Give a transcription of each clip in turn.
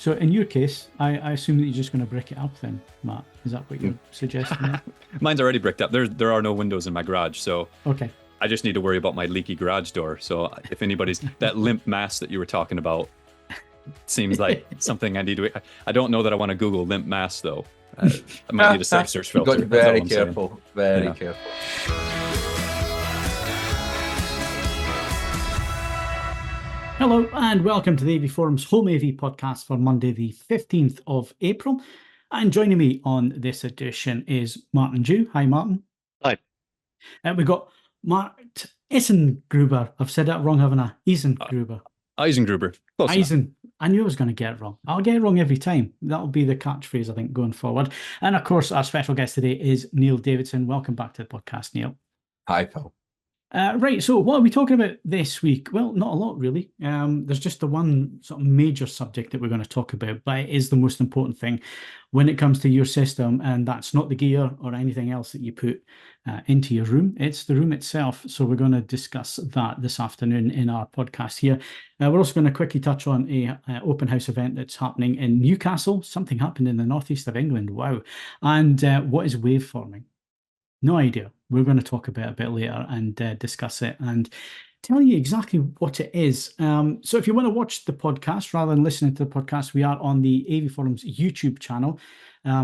So in your case, I assume that you're just going to brick it up then, Matt. Is that what you're suggesting there? Mine's already bricked up. There are no windows in my garage, so Okay. I just need to worry about my leaky garage door. So if anybody's that limp mass that you were talking about seems like something I need to. I don't know that I want to Google limp mass though. I might need a safe search filter. Got to be very careful. Very careful. Hello and welcome to the AV Forum's Home AV podcast for Monday the 15th of April. And joining me on this edition is Martin Dew. Hi, Martin. Hi. We've got Eisengruber. I've said that wrong, haven't I? Eisengruber. Eisengruber. I knew I was going to get it wrong. I'll get it wrong every time. That'll be the catchphrase, I think, going forward. And of course, our special guest today is Neil Davidson. Welcome back to the podcast, Neil. Hi, Phil. Right, so what are we talking about this week? Well, not a lot, really. There's just the one sort of major subject that we're going to talk about, but it is the most important thing when it comes to your system, and that's not the gear or anything else that you put into your room. It's the room itself. So we're going to discuss that this afternoon in our podcast here. We're also going to quickly touch on a open house event that's happening in Newcastle. Something happened in the northeast of England. Wow. And what is waveforming? No idea. We're going to talk about it a bit later and discuss it and tell you exactly what it is. So if you want to watch the podcast rather than listening to the podcast, we are on the AV Forums YouTube channel.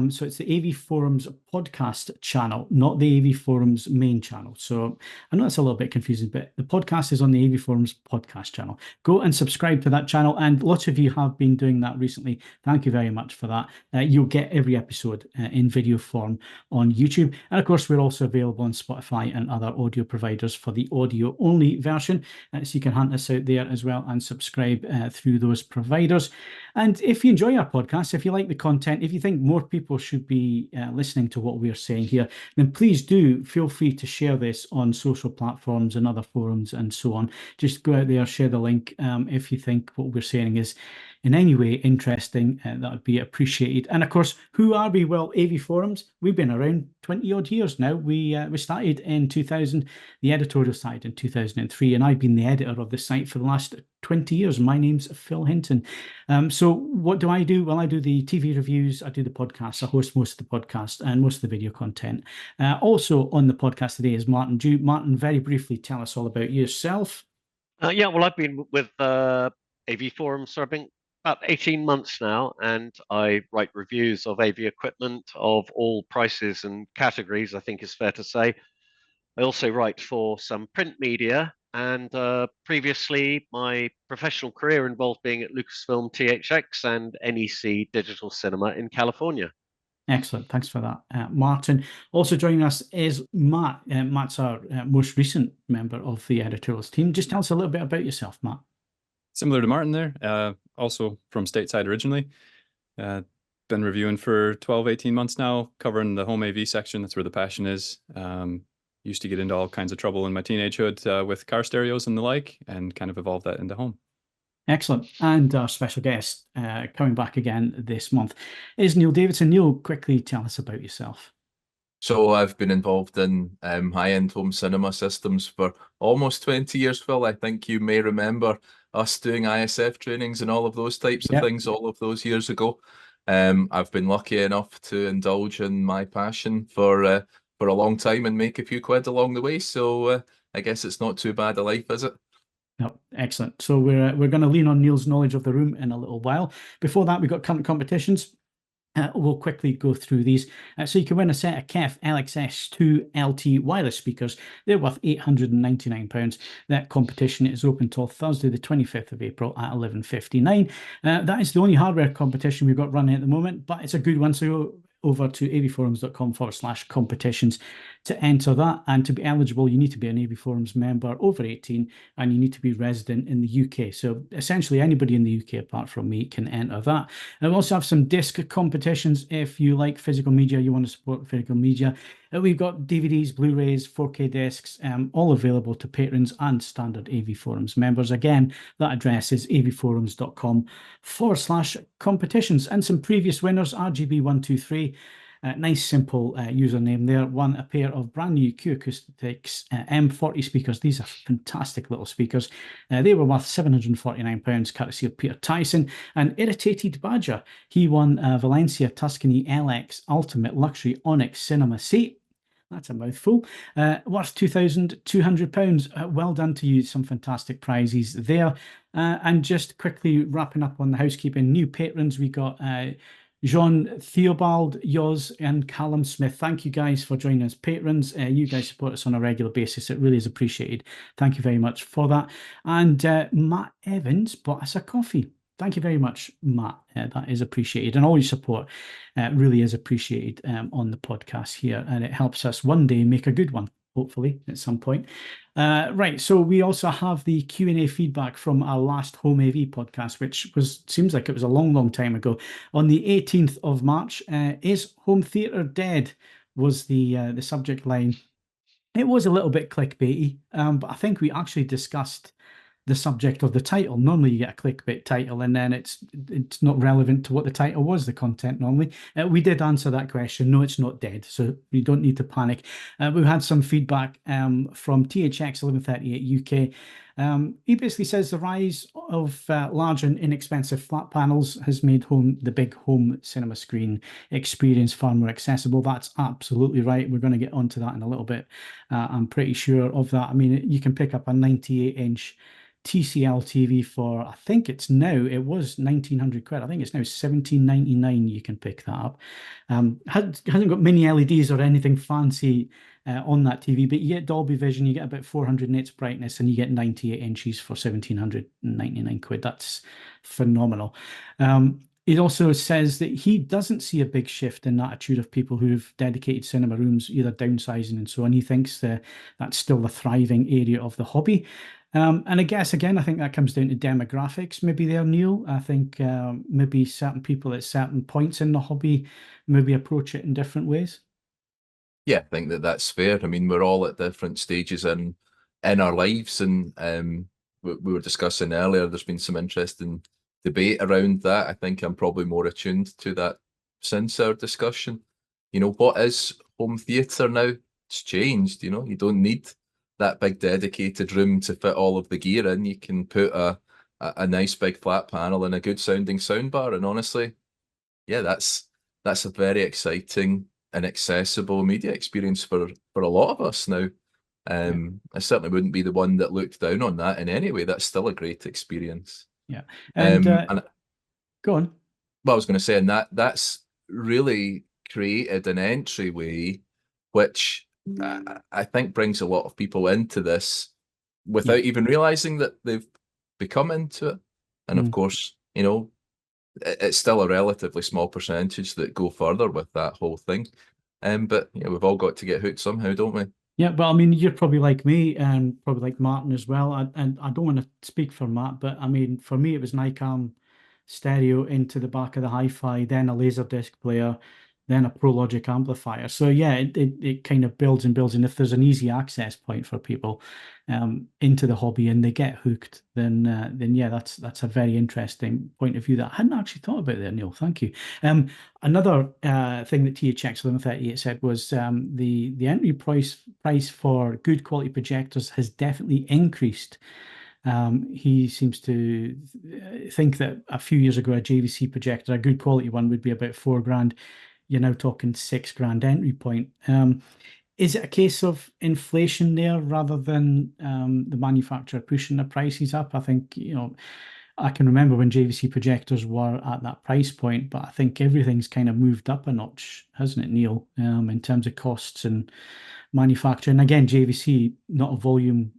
So it's the AV Forums podcast channel, not the AV Forums main channel. So I know it's a little bit confusing, but the podcast is on the AV Forums podcast channel. Go and subscribe to that channel. And lots of you have been doing that recently. Thank you very much for that. You'll get every episode in video form on YouTube. And of course, we're also available on Spotify and other audio providers for the audio only version. So you can hunt us out there as well and subscribe through those providers. And if you enjoy our podcast, if you like the content, if you think more people should be listening to what we're saying here, then please do feel free to share this on social platforms and other forums and so on. Just go out there, share the link. If you think what we're saying is in any way interesting, that would be appreciated. And of course, who are we? Well, AV Forums, we've been around 20 odd years now. We started in 2000, the editorial started in 2003, and I've been the editor of the site for the last 20 years. My name's Phil Hinton. So what do I do? Well, I do the TV reviews, I do the podcast, I host most of the podcast and most of the video content. Also on the podcast today is Martin Dew. Martin, very briefly, tell us all about yourself. Well, I've been with AV Forums for about 18 months now, and I write reviews of AV equipment of all prices and categories, I think is fair to say. I also write for some print media, and previously my professional career involved being at Lucasfilm THX and NEC Digital Cinema in California. Excellent. Thanks for that, Martin. Also joining us is Matt. Matt's our most recent member of the editorials team. Just tell us a little bit about yourself, Matt. Similar to Martin there, also from stateside originally. Been reviewing for 12, 18 months now, covering the home AV section. That's where the passion is. Used to get into all kinds of trouble in my teenagehood with car stereos and the like, and kind of evolved that into home. Excellent. And our special guest coming back again this month is Neil Davidson. Neil, quickly tell us about yourself. So I've been involved in high-end home cinema systems for almost 20 years, Phil. I think you may remember us doing ISF trainings and all of those types of things all of those years ago. I've been lucky enough to indulge in my passion for a long time and make a few quid along the way. So I guess it's not too bad a life, is it? No, excellent. So we're going to lean on Neil's knowledge of the room in a little while. Before that, we've got current competitions. We'll quickly go through these. So you can win a set of KEF LXS2 LT wireless speakers. They're worth £899. That competition is open till Thursday, the 25th of April at 11:59. That is the only hardware competition we've got running at the moment, but it's a good one. So over to avforums.com/competitions to enter that. And to be eligible, you need to be an AV Forums member over 18, and you need to be resident in the UK. So essentially anybody in the UK apart from me can enter that. And we also have some disc competitions. If you like physical media, you want to support physical media, we've got DVDs, Blu-rays, 4K discs, all available to patrons and standard AV Forums members. Again, that address is avforums.com/competitions. And some previous winners: RGB123, Nice, simple username there. Won a pair of brand new acoustics M40 speakers. These are fantastic little speakers. They were worth £749, courtesy of Peter Tyson. And Irritated Badger, he won a Valencia Tuscany LX Ultimate Luxury Onyx Cinema Seat. That's a mouthful. Worth £2,200. Well done to you. Some fantastic prizes there. And just quickly wrapping up on the housekeeping, new patrons. We got Jean Theobald, Yoz, and Callum Smith. Thank you guys for joining us, patrons. You guys support us on a regular basis. It really is appreciated. Thank you very much for that. And Matt Evans bought us a coffee. Thank you very much, Matt. That is appreciated. And all your support really is appreciated on the podcast here. And it helps us one day make a good one, hopefully, at some point. Right. So we also have the Q&A feedback from our last Home AV podcast, which seems like it was a long, long time ago. On the 18th of March, is home theatre dead? Was the subject line. It was a little bit clickbaity, but I think we actually discussed the subject of the title. Normally you get a clickbait title and then it's not relevant to what the title was, the content normally. We did answer that question. No, it's not dead, so you don't need to panic. We've had some feedback from THX 1138 UK. He basically says the rise of large and inexpensive flat panels has made the big home cinema screen experience far more accessible. That's absolutely right. We're going to get onto that in a little bit. I'm pretty sure of that. I mean, you can pick up a 98-inch TCL TV for, I think it was 1,900 quid. I think it's now 1,799. You can pick that up. Hasn't got mini LEDs or anything fancy on that TV, but you get Dolby Vision, you get about 400 nits brightness, and you get 98 inches for 1,799 quid. That's phenomenal. It also says that he doesn't see a big shift in the attitude of people who've dedicated cinema rooms, either downsizing and so on. He thinks that's still a thriving area of the hobby. And I guess, again, I think that comes down to demographics. Maybe there, Neil. I think maybe certain people at certain points in the hobby maybe approach it in different ways. Yeah, I think that's fair. I mean, we're all at different stages in our lives, and we were discussing earlier, there's been some interesting debate around that. I think I'm probably more attuned to that since our discussion. You know, what is home theatre now? It's changed. You know, you don't need that big dedicated room to fit all of the gear in. You can put a nice big flat panel and a good sounding soundbar, and honestly, yeah, that's a very exciting and accessible media experience for a lot of us now. I certainly wouldn't be the one that looked down on that in any way. That's still a great experience. Yeah. And go on. Well, I was going to say, and that's really created an entryway which I think brings a lot of people into this without even realizing that they've become into it. And of course, you know, it's still a relatively small percentage that go further with that whole thing. But yeah, we've all got to get hooked somehow, don't we? Yeah, but I mean, you're probably like me and probably like Martin as well. And I don't want to speak for Matt, but I mean, for me, it was Nikon stereo into the back of the hi-fi, then a Laserdisc player, then a ProLogic amplifier. So yeah, it kind of builds and builds. And if there's an easy access point for people into the hobby and they get hooked, then yeah, that's a very interesting point of view that I hadn't actually thought about there, Neil. Thank you. Another thing that THX 1138 said was the entry price for good quality projectors has definitely increased. He seems to think that a few years ago, a JVC projector, a good quality one, would be about £4,000. You're now talking £6,000 entry point. Is it a case of inflation there rather than the manufacturer pushing the prices up? I think, you know, I can remember when JVC projectors were at that price point, but I think everything's kind of moved up a notch, hasn't it, Neil, in terms of costs and manufacturing. Again, JVC, not a volume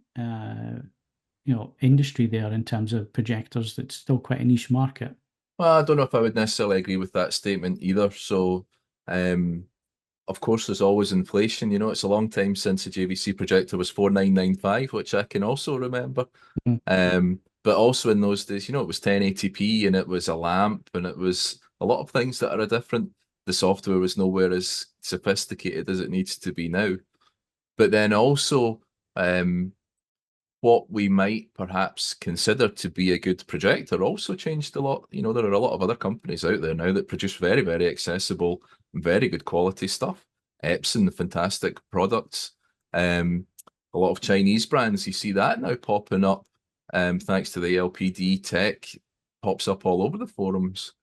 industry there in terms of projectors. That's still quite a niche market. Well, I don't know if I would necessarily agree with that statement either. So, of course, there's always inflation. You know, it's a long time since a JVC projector was 4,995, which I can also remember. But also in those days, you know, it was 1080p and it was a lamp and it was a lot of things that are different. The software was nowhere as sophisticated as it needs to be now. But then also, what we might perhaps consider to be a good projector also changed a lot. You know, there are a lot of other companies out there now that produce very, very accessible, very good quality stuff. Epson, fantastic products. A lot of Chinese brands, you see that now popping up, thanks to the LPD tech, pops up all over the forums.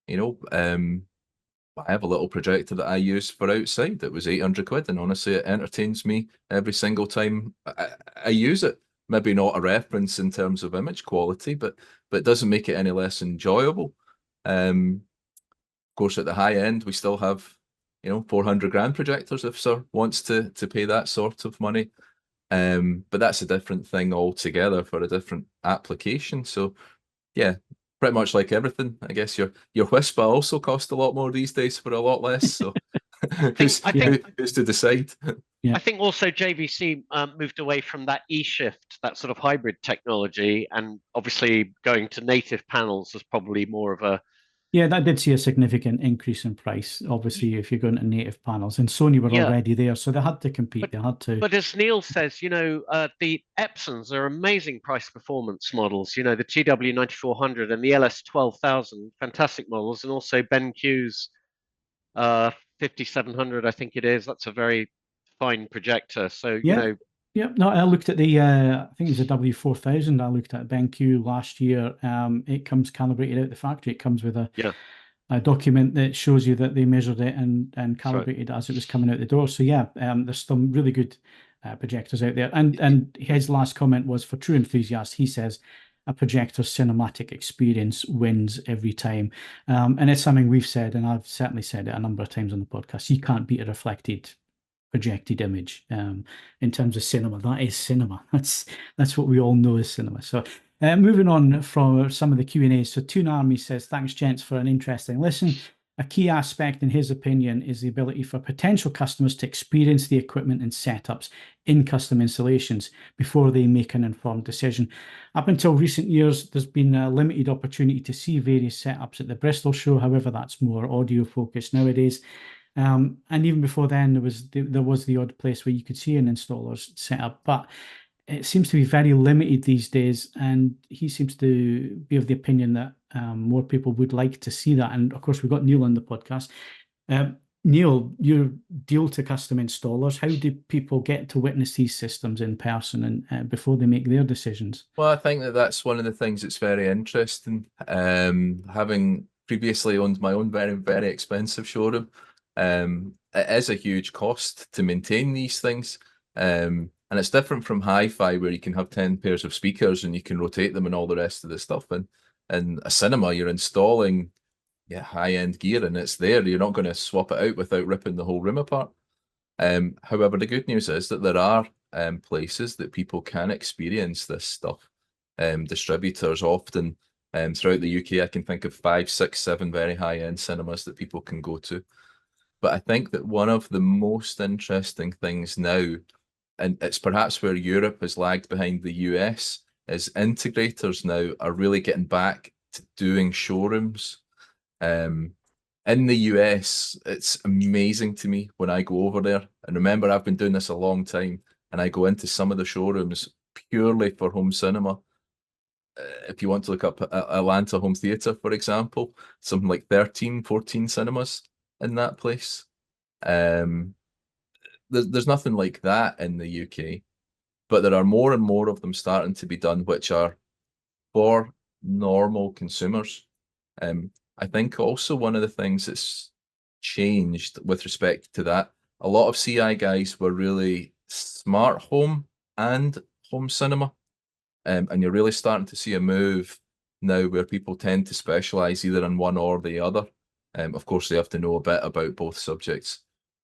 You know, I have a little projector that I use for outside that was 800 quid, and honestly, it entertains me every single time I use it. Maybe not a reference in terms of image quality, but it doesn't make it any less enjoyable. Of course, at the high end, we still have, you know, 400 grand projectors if Sir wants to pay that sort of money. But that's a different thing altogether for a different application. So yeah, pretty much like everything, I guess your Whisper also costs a lot more these days for a lot less. So who's to decide? Yeah. I think also JVC moved away from that E-shift, that sort of hybrid technology, and obviously going to native panels is probably more of a... Yeah, that did see a significant increase in price, obviously, if you're going to native panels. And Sony were already there, so they had to compete. They had to. But as Neil says, you know, the Epsons are amazing price performance models. You know, the TW9400 and the LS12000, fantastic models, and also BenQ's 5700, I think it is. That's a very fine projector. So, you know. Yeah, no, I looked at the, I think it was a W4000. I looked at BenQ last year. It comes calibrated out the factory. It comes with a document that shows you that they measured it and calibrated as it was coming out the door. So yeah, there's some really good projectors out there. And his last comment was, for true enthusiasts, he says, a projector's cinematic experience wins every time. And it's something we've said, and I've certainly said it a number of times on the podcast. You can't beat a reflected projected image in terms of cinema. That is cinema. That's what we all know is cinema. So moving on from some of the Q&A. So Toon Army says, thanks gents for an interesting listen. A key aspect in his opinion is the ability for potential customers to experience the equipment and setups in custom installations before they make an informed decision. Up until recent years, there's been a limited opportunity to see various setups at the Bristol show. However, that's more audio focused nowadays. And even before then, there was the odd place where you could see an installer's setup, but it seems to be very limited these days. And he seems to be of the opinion that more people would like to see that. And of course, we've got Neil on the podcast. Neil, your deal to custom installers, how do people get to witness these systems in person and before they make their decisions? Well, I think that's one of the things that's very interesting. Having previously owned my own very, very expensive showroom, it is a huge cost to maintain these things. And it's different from hi-fi, where you can have 10 pairs of speakers and you can rotate them and all the rest of the stuff. And in a cinema, you're installing high-end gear and it's there. You're not going to swap it out without ripping the whole room apart. However, the good news is that there are places that people can experience this stuff. Distributors often throughout the UK, I can think of 5, 6, 7 very high-end cinemas that people can go to. But I think that one of the most interesting things now, and it's perhaps where Europe has lagged behind the US, is integrators now are really getting back to doing showrooms. In the US, it's amazing to me when I go over there. And remember, I've been doing this a long time, and I go into some of the showrooms purely for home cinema. If you want to look up Atlanta Home Theatre, for example, something like 13, 14 cinemas in that place. There's nothing like that in the UK, but there are more and more of them starting to be done, which are for normal consumers. I think also one of the things that's changed with respect to that, a lot of CI guys were really smart home and home cinema. And you're really starting to see a move now where people tend to specialize either in one or the other. Of course, they have to know a bit about both subjects.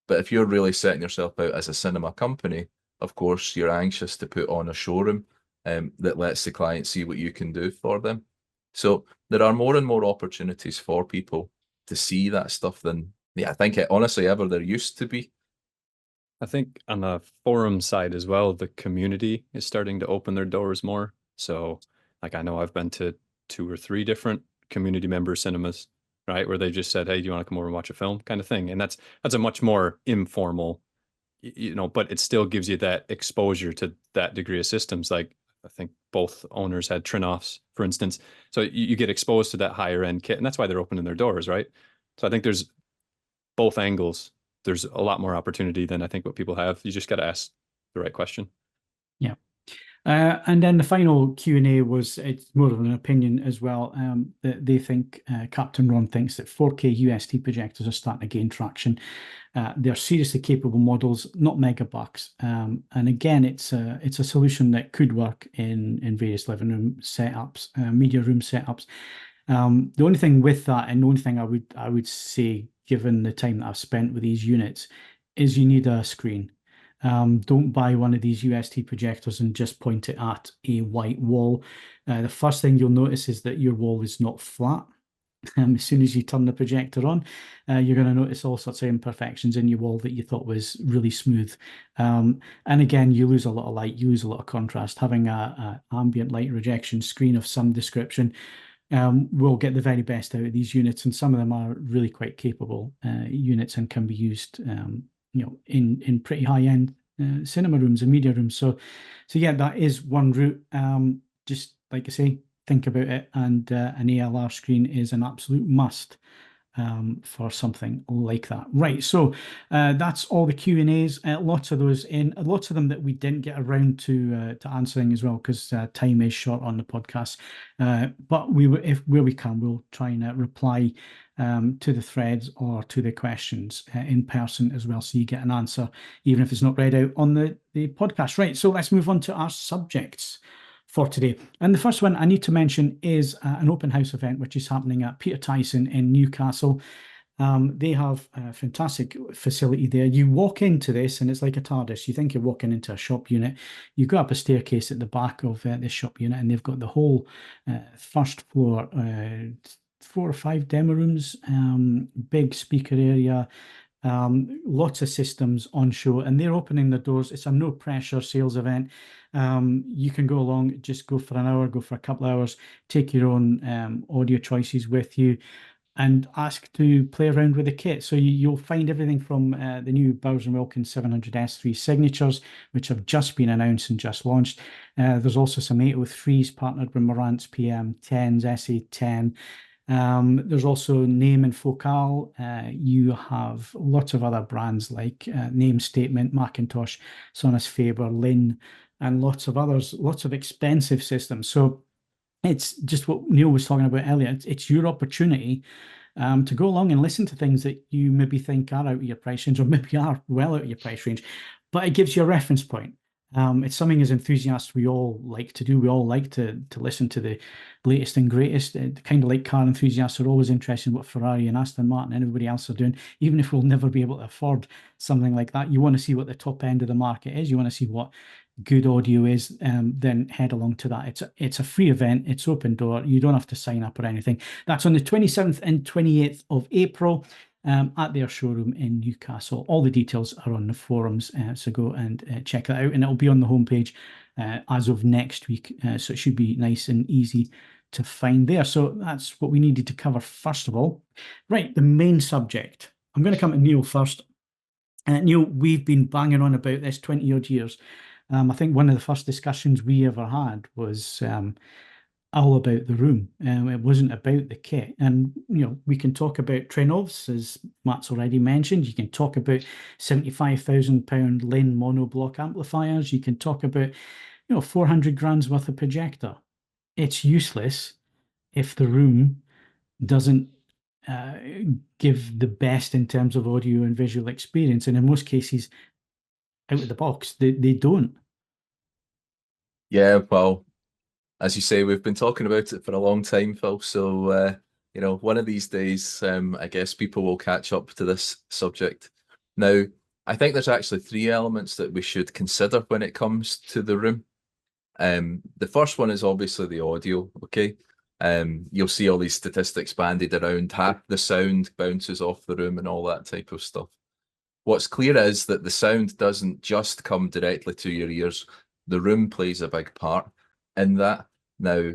But if you're really setting yourself out as a cinema company, of course, you're anxious to put on a showroom that lets the client see what you can do for them. So there are more and more opportunities for people to see that stuff than, I think honestly ever there used to be. I think on the forum side as well, the community is starting to open their doors more. So like I know I've been to 2 or 3 different community member cinemas, right, where they just said, hey, do you want to come over and watch a film kind of thing? And that's a much more informal, but it still gives you that exposure to that degree of systems. Like I think both owners had Trinnovs, for instance. So you get exposed to that higher end kit, and that's why they're opening their doors, right? So I think there's both angles. There's a lot more opportunity than I think what people have. You just got to ask the right question. Yeah. And then the final Q&A was, it's more of an opinion as well, that they think, Captain Ron thinks that 4K UST projectors are starting to gain traction. They're seriously capable models, not megabucks. And again, it's a solution that could work in various living room setups, media room setups. The only thing with that, and the only thing I would say, given the time that I've spent with these units, is you need a screen. Don't buy one of these UST projectors and just point it at a white wall. The first thing you'll notice is that your wall is not flat. As soon as you turn the projector on, you're going to notice all sorts of imperfections in your wall that you thought was really smooth. And again, you lose a lot of light, you lose a lot of contrast. Having a ambient light rejection screen of some description will get the very best out of these units, and some of them are really quite capable units and can be used in pretty high-end cinema rooms and media rooms. So yeah, that is one route. Just like I say, think about it, and an ALR screen is an absolute must for something like that. Right, so that's all the Q&As. Lots of those in, lots of them that we didn't get around to answering as well, because time is short on the podcast. But where we can, we'll try and reply to the threads or to the questions in person as well, so you get an answer, even if it's not read out on the podcast. Right, so let's move on to our subjects for today. And the first one I need to mention is an open house event, which is happening at Peter Tyson in Newcastle. They have a fantastic facility there. You walk into this and it's like a TARDIS. You think you're walking into a shop unit. You go up a staircase at the back of this shop unit, and they've got the whole first floor, 4 or 5 demo rooms, big speaker area, lots of systems on show, and they're opening the doors. It's a no pressure sales event. You can go along, just go for an hour, go for a couple of hours, take your own audio choices with you, and ask to play around with the kit. So you'll find everything from the new Bowers & Wilkins 700S3 signatures, which have just been announced and just launched. There's also some 803s partnered with Marantz PM10s, SA10. There's also Name and Focal. You have lots of other brands like Name Statement, Macintosh, Sonus Faber, Lin, and lots of others, lots of expensive systems. So it's just what Neil was talking about earlier. It's your opportunity to go along and listen to things that you maybe think are out of your price range, or maybe are well out of your price range, but it gives you a reference point. It's something as enthusiasts we all like to do. We all like to listen to the latest and greatest. Kind of like car enthusiasts are always interested in what Ferrari and Aston Martin and everybody else are doing, even if we'll never be able to afford something like that. You want to see what the top end of the market is. You want to see what good audio is, then head along to that. It's a free event. It's open door. You don't have to sign up or anything. That's on the 27th and 28th of April. At their showroom in Newcastle. All the details are on the forums, so go and check that out, and it'll be on the homepage as of next week, so it should be nice and easy to find there. So that's what we needed to cover first of all. Right, the main subject. I'm going to come to Neil first. Neil, we've been banging on about this 20 odd years. I think one of the first discussions we ever had was all about the room. It wasn't about the kit. And, we can talk about Trinnovs, as Matt's already mentioned. You can talk about £75,000 Lin monoblock amplifiers. You can talk about, 400 grand's worth of projector. It's useless if the room doesn't give the best in terms of audio and visual experience. And in most cases, out of the box, they don't. Yeah, well, as you say, we've been talking about it for a long time, Phil. So, one of these days, I guess people will catch up to this subject. Now, I think there's actually 3 elements that we should consider when it comes to the room. The first one is obviously the audio, okay? You'll see all these statistics bandied around, half the sound bounces off the room and all that type of stuff. What's clear is that the sound doesn't just come directly to your ears. The room plays a big part in that. Now,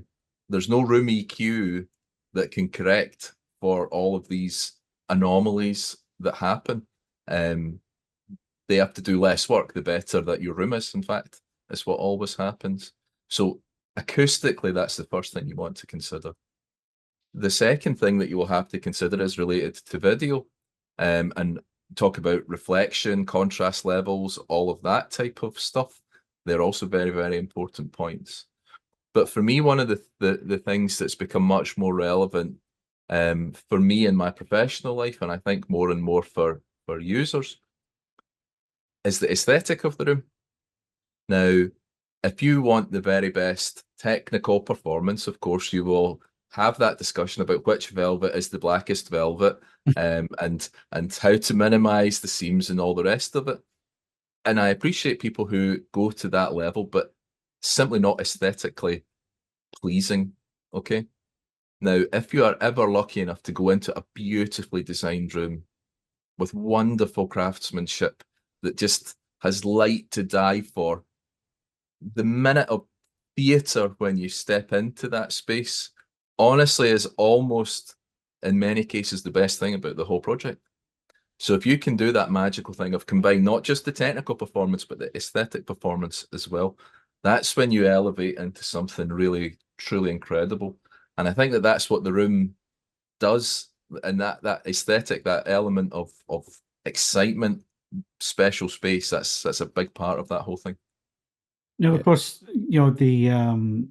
there's no room EQ that can correct for all of these anomalies that happen. They have to do less work the better that your room is, in fact. It's what always happens. So acoustically, that's the first thing you want to consider. The second thing that you will have to consider is related to video, and talk about reflection, contrast levels, all of that type of stuff. They're also very, very important points. But for me, one of the things that's become much more relevant for me in my professional life, and I think more and more for users, is the aesthetic of the room. Now, if you want the very best technical performance, of course, you will have that discussion about which velvet is the blackest velvet, and how to minimize the seams and all the rest of it. And I appreciate people who go to that level, but simply not aesthetically pleasing. Okay. Now, if you are ever lucky enough to go into a beautifully designed room with wonderful craftsmanship that just has light to die for, the minute of theatre when you step into that space, honestly, is almost, in many cases, the best thing about the whole project. So if you can do that magical thing of combine not just the technical performance, but the aesthetic performance as well, that's when you elevate into something really, truly incredible. And I think that that's what the room does. And that aesthetic, that element of excitement, special space, that's a big part of that whole thing. Now, of course, the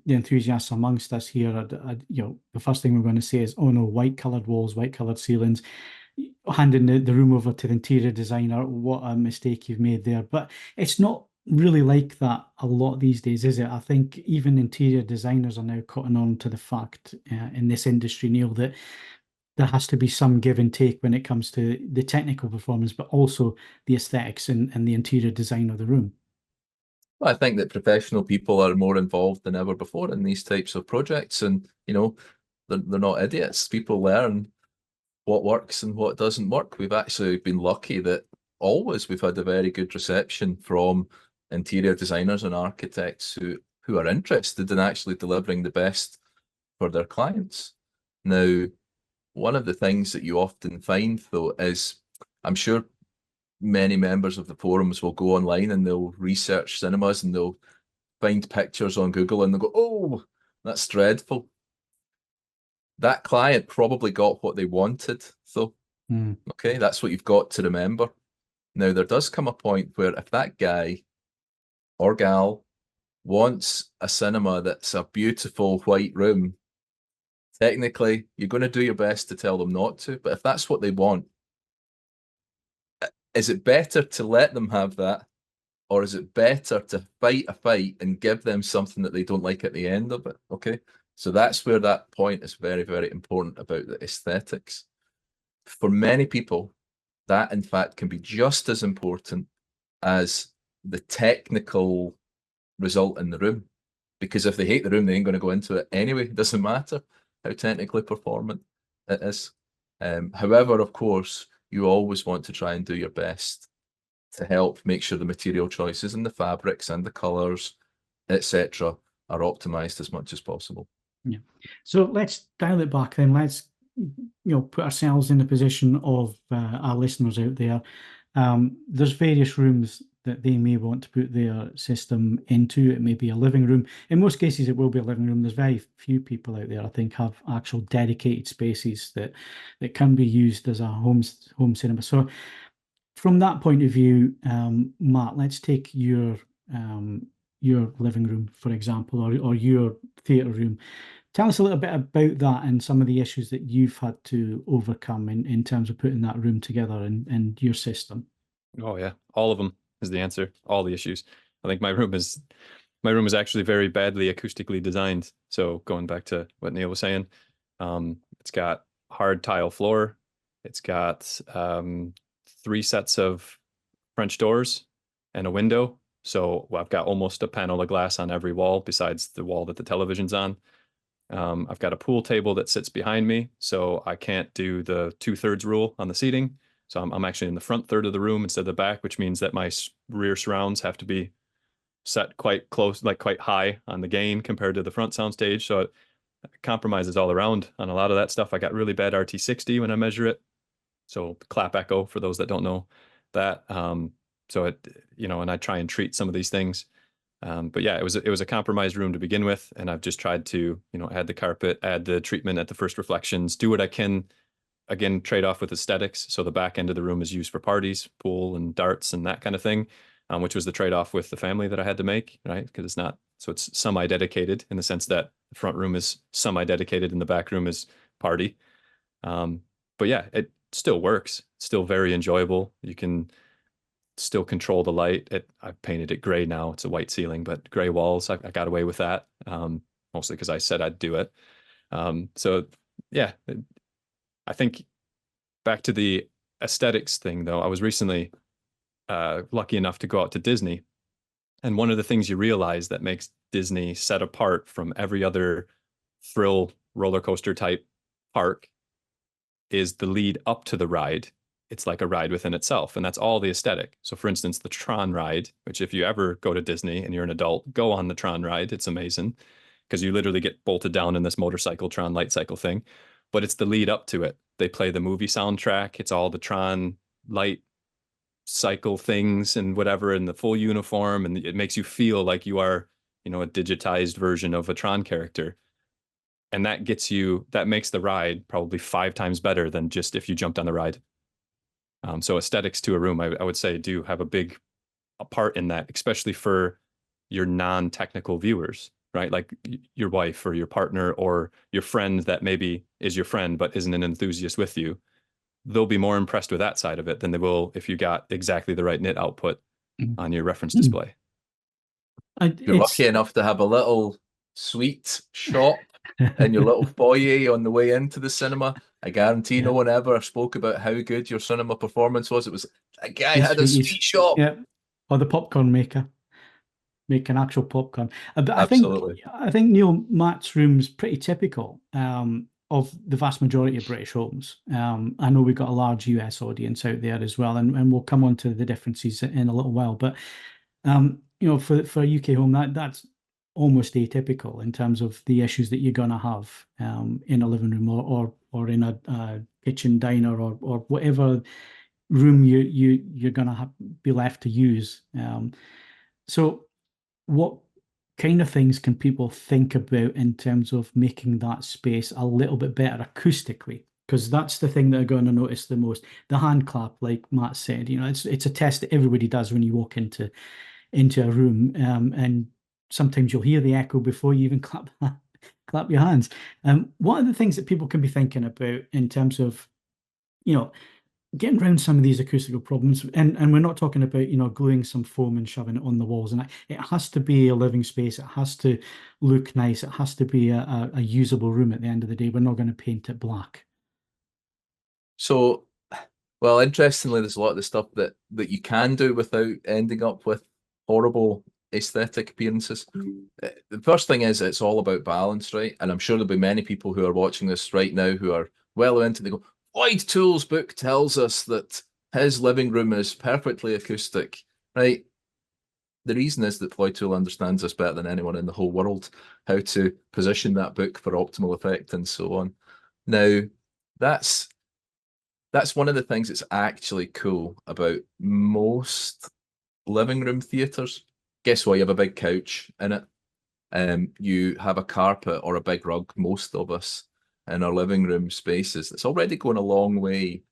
enthusiasts amongst us here, the first thing we're going to say is, oh no, white-coloured walls, white-coloured ceilings, handing the room over to the interior designer, what a mistake you've made there. But it's not really like that a lot these days, is it? I think even interior designers are now cotton on to the fact in this industry, Neil, that there has to be some give and take when it comes to the technical performance, but also the aesthetics and the interior design of the room. Well, I think that professional people are more involved than ever before in these types of projects, and they're not idiots. People learn what works and what doesn't work. We've actually been lucky that always we've had a very good reception from interior designers and architects who are interested in actually delivering the best for their clients. Now, one of the things that you often find, though, is I'm sure many members of the forums will go online and they'll research cinemas and they'll find pictures on Google and they'll go, oh, that's dreadful. That client probably got what they wanted, though. Okay, that's what you've got to remember. Now, there does come a point where if that guy or gal wants a cinema that's a beautiful white room, technically, you're going to do your best to tell them not to. But if that's what they want, is it better to let them have that? Or is it better to fight a fight and give them something that they don't like at the end of it? Okay. So that's where that point is very, very important about the aesthetics. For many people, that in fact can be just as important as the technical result in the room. Because if they hate the room, they ain't going to go into it anyway. It doesn't matter how technically performant it is. However, of course, you always want to try and do your best to help make sure the material choices and the fabrics and the colors, etc., are optimized as much as possible. Yeah. So let's dial it back then. Let's put ourselves in the position of our listeners out there. There's various rooms that they may want to put their system into. It may be a living room. In most cases, it will be a living room. There's very few people out there, I think, have actual dedicated spaces that can be used as a home cinema. So from that point of view, Matt, let's take your living room, for example, or your theatre room. Tell us a little bit about that and some of the issues that you've had to overcome in terms of putting that room together and your system. Oh yeah, all of them is the answer. All the issues. I think my room is actually very badly acoustically designed. So going back to what Neil was saying, it's got hard tile floor. It's got 3 sets of French doors and a window. So I've got almost a panel of glass on every wall besides the wall that the television's on. I've got a pool table that sits behind me, so I can't do the 2/3 rule on the seating. So I'm actually in the front third of the room instead of the back, which means that my rear surrounds have to be set quite close, like quite high on the gain compared to the front soundstage. So it compromises all around on a lot of that stuff. I got really bad RT60 when I measure it. So clap echo for those that don't know that. So it, and I try and treat some of these things. But yeah, it was a compromised room to begin with, and I've just tried to, you know, add the carpet, add the treatment at the first reflections, do what I can. Again, trade off with aesthetics. So the back end of the room is used for parties, pool and darts and that kind of thing, which was the trade-off with the family that I had to make, right? Because it's not, so it's semi-dedicated in the sense that the front room is semi-dedicated and the back room is party. But yeah, it still works. It's still very enjoyable. You can still control the light. I've painted it gray now. It's a white ceiling, but gray walls. I got away with that, mostly because I said I'd do it. So yeah, I think back to the aesthetics thing, though, I was recently lucky enough to go out to Disney. And one of the things you realize that makes Disney set apart from every other thrill roller coaster type park is the lead up to the ride. It's like a ride within itself, and that's all the aesthetic. So for instance, the Tron ride, which if you ever go to Disney and you're an adult, go on the Tron ride. It's amazing because you literally get bolted down in this motorcycle Tron light cycle thing, but it's the lead up to it. They play the movie soundtrack. It's all the Tron light cycle things and whatever in the full uniform, and it makes you feel like you are, you know, a digitized version of a Tron character. And that gets you, that makes the ride probably 5 times better than just if you jumped on the ride. So aesthetics to a room, I would say, do have a part in that, especially for your non-technical viewers, right? Like your wife or your partner or your friend that maybe is your friend but isn't an enthusiast with you. They'll be more impressed with that side of it than they will if you got exactly the right nit output on your reference display. You're lucky enough to have a little sweet shop in your little foyer on the way into the cinema. I guarantee no one ever spoke about how good your cinema performance was. It was, that guy had a sweet shop. Yeah, or the popcorn maker, making actual popcorn. But Absolutely. I think Neil, Matt's room's pretty typical of the vast majority of British homes. I know we've got a large US audience out there as well, and we'll come on to the differences in a little while. But you know, for a UK home, that's almost atypical in terms of the issues that you're going to have in a living room or in a kitchen, diner, or whatever room you're going to be left to use. So what kind of things can people think about in terms of making that space a little bit better acoustically? Because that's the thing that they're going to notice the most. The hand clap, like Matt said, you know, it's a test that everybody does when you walk into a room, and sometimes you'll hear the echo before you even clap your hands. What are the things that people can be thinking about in terms of, you know, getting around some of these acoustical problems? And we're not talking about, you know, gluing some foam and shoving it on the walls. And it has to be a living space. It has to look nice. It has to be a usable room at the end of the day. We're not going to paint it black. So, well, interestingly, there's a lot of the stuff that you can do without ending up with horrible aesthetic appearances. The first thing is it's all about balance, right? And I'm sure there'll be many people who are watching this right now who are well into, they go, Floyd Toole's book tells us that his living room is perfectly acoustic, right? The reason is that Floyd Toole understands this better than anyone in the whole world, how to position that book for optimal effect and so on. Now, that's one of the things that's actually cool about most living room theaters. Guess what? You have a big couch in it. You have a carpet or a big rug, most of us, in our living room spaces. It's already going a long way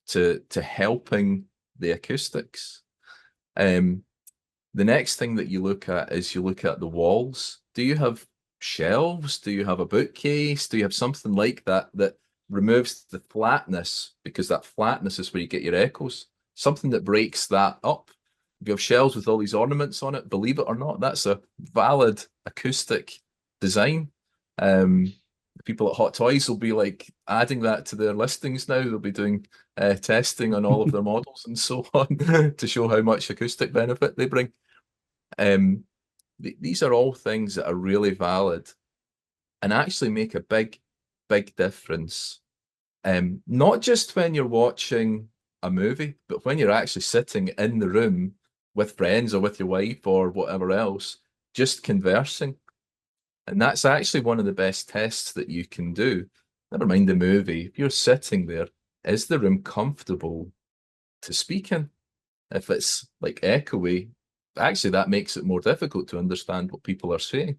to helping the acoustics. The next thing that you look at is you look at the walls. Do you have shelves? Do you have a bookcase? Do you have something like that that removes the flatness? Because that flatness is where you get your echoes. Something that breaks that up. If you have shelves with all these ornaments on it, believe it or not, that's a valid acoustic design. People at Hot Toys will be like adding that to their listings now. They'll be doing testing on all of their models and so on to show how much acoustic benefit they bring. These are all things that are really valid and actually make a big difference. Not just when you're watching a movie, but when you're actually sitting in the room with friends or with your wife or whatever else, just conversing. And that's actually one of the best tests that you can do. Never mind the movie. If you're sitting there, is the room comfortable to speak in? If it's like echoey, actually that makes it more difficult to understand what people are saying.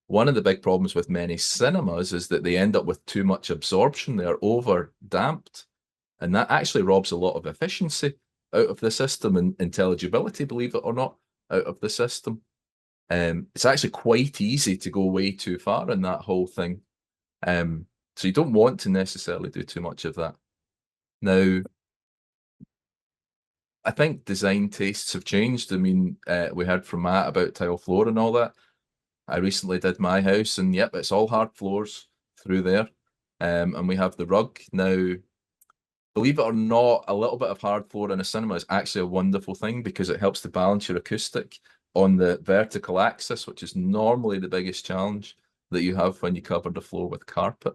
One of the big problems with many cinemas is that they end up with too much absorption. They're over damped, and that actually robs a lot of efficiency out of the system and intelligibility, believe it or not, out of the system. It's actually quite easy to go way too far in that whole thing. So you don't want to necessarily do too much of that. Now, I think design tastes have changed. I mean, we heard from Matt about tile floor and all that. I recently did my house, and yep, it's all hard floors through there. And we have the rug. Now, believe it or not, a little bit of hard floor in a cinema is actually a wonderful thing because it helps to balance your acoustic on the vertical axis, which is normally the biggest challenge that you have when you cover the floor with carpet.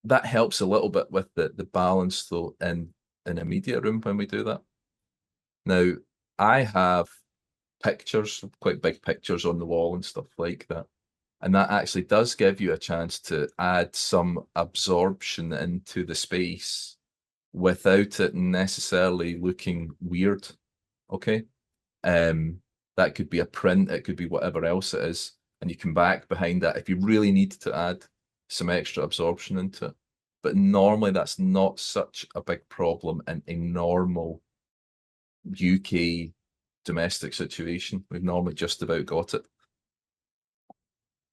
That helps a little bit with the balance though in a media room when we do that. Now, I have pictures, quite big pictures on the wall and stuff like that. And that actually does give you a chance to add some absorption into the space without it necessarily looking weird. Okay. That could be a print, it could be whatever else it is. And you can back behind that if you really need to add some extra absorption into it. But normally that's not such a big problem in a normal UK domestic situation. We've normally just about got it.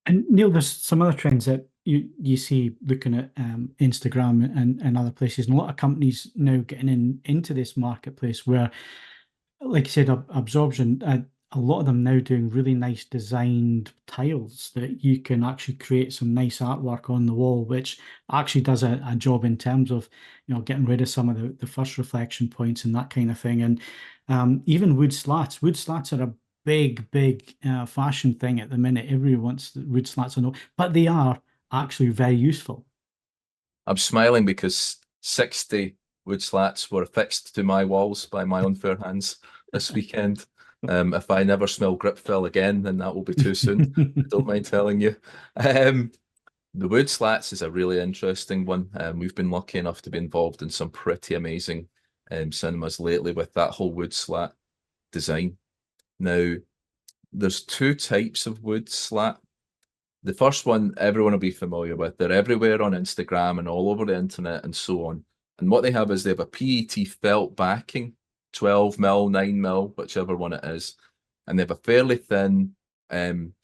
And Neil, there's some other trends that you see looking at Instagram and other places, and a lot of companies now getting into this marketplace where, like you said, absorption, a lot of them now doing really nice designed tiles that you can actually create some nice artwork on the wall, which actually does a job in terms of, getting rid of some of the first reflection points and that kind of thing. And even wood slats. Wood slats are a big fashion thing at the minute. Everyone wants wood slats on, but they are actually very useful. I'm smiling because 60 wood slats were affixed to my walls by my own fair hands this weekend. If I never smell grip fill again, then that will be too soon. I don't mind telling you. The wood slats is a really interesting one. We've been lucky enough to be involved in some pretty amazing cinemas lately with that whole wood slat design. Now, there's two types of wood slat. The first one, everyone will be familiar with. They're everywhere on Instagram and all over the internet and so on. And what they have is they have a PET felt backing, 12mm, 9mm, whichever one it is. And they have a fairly thin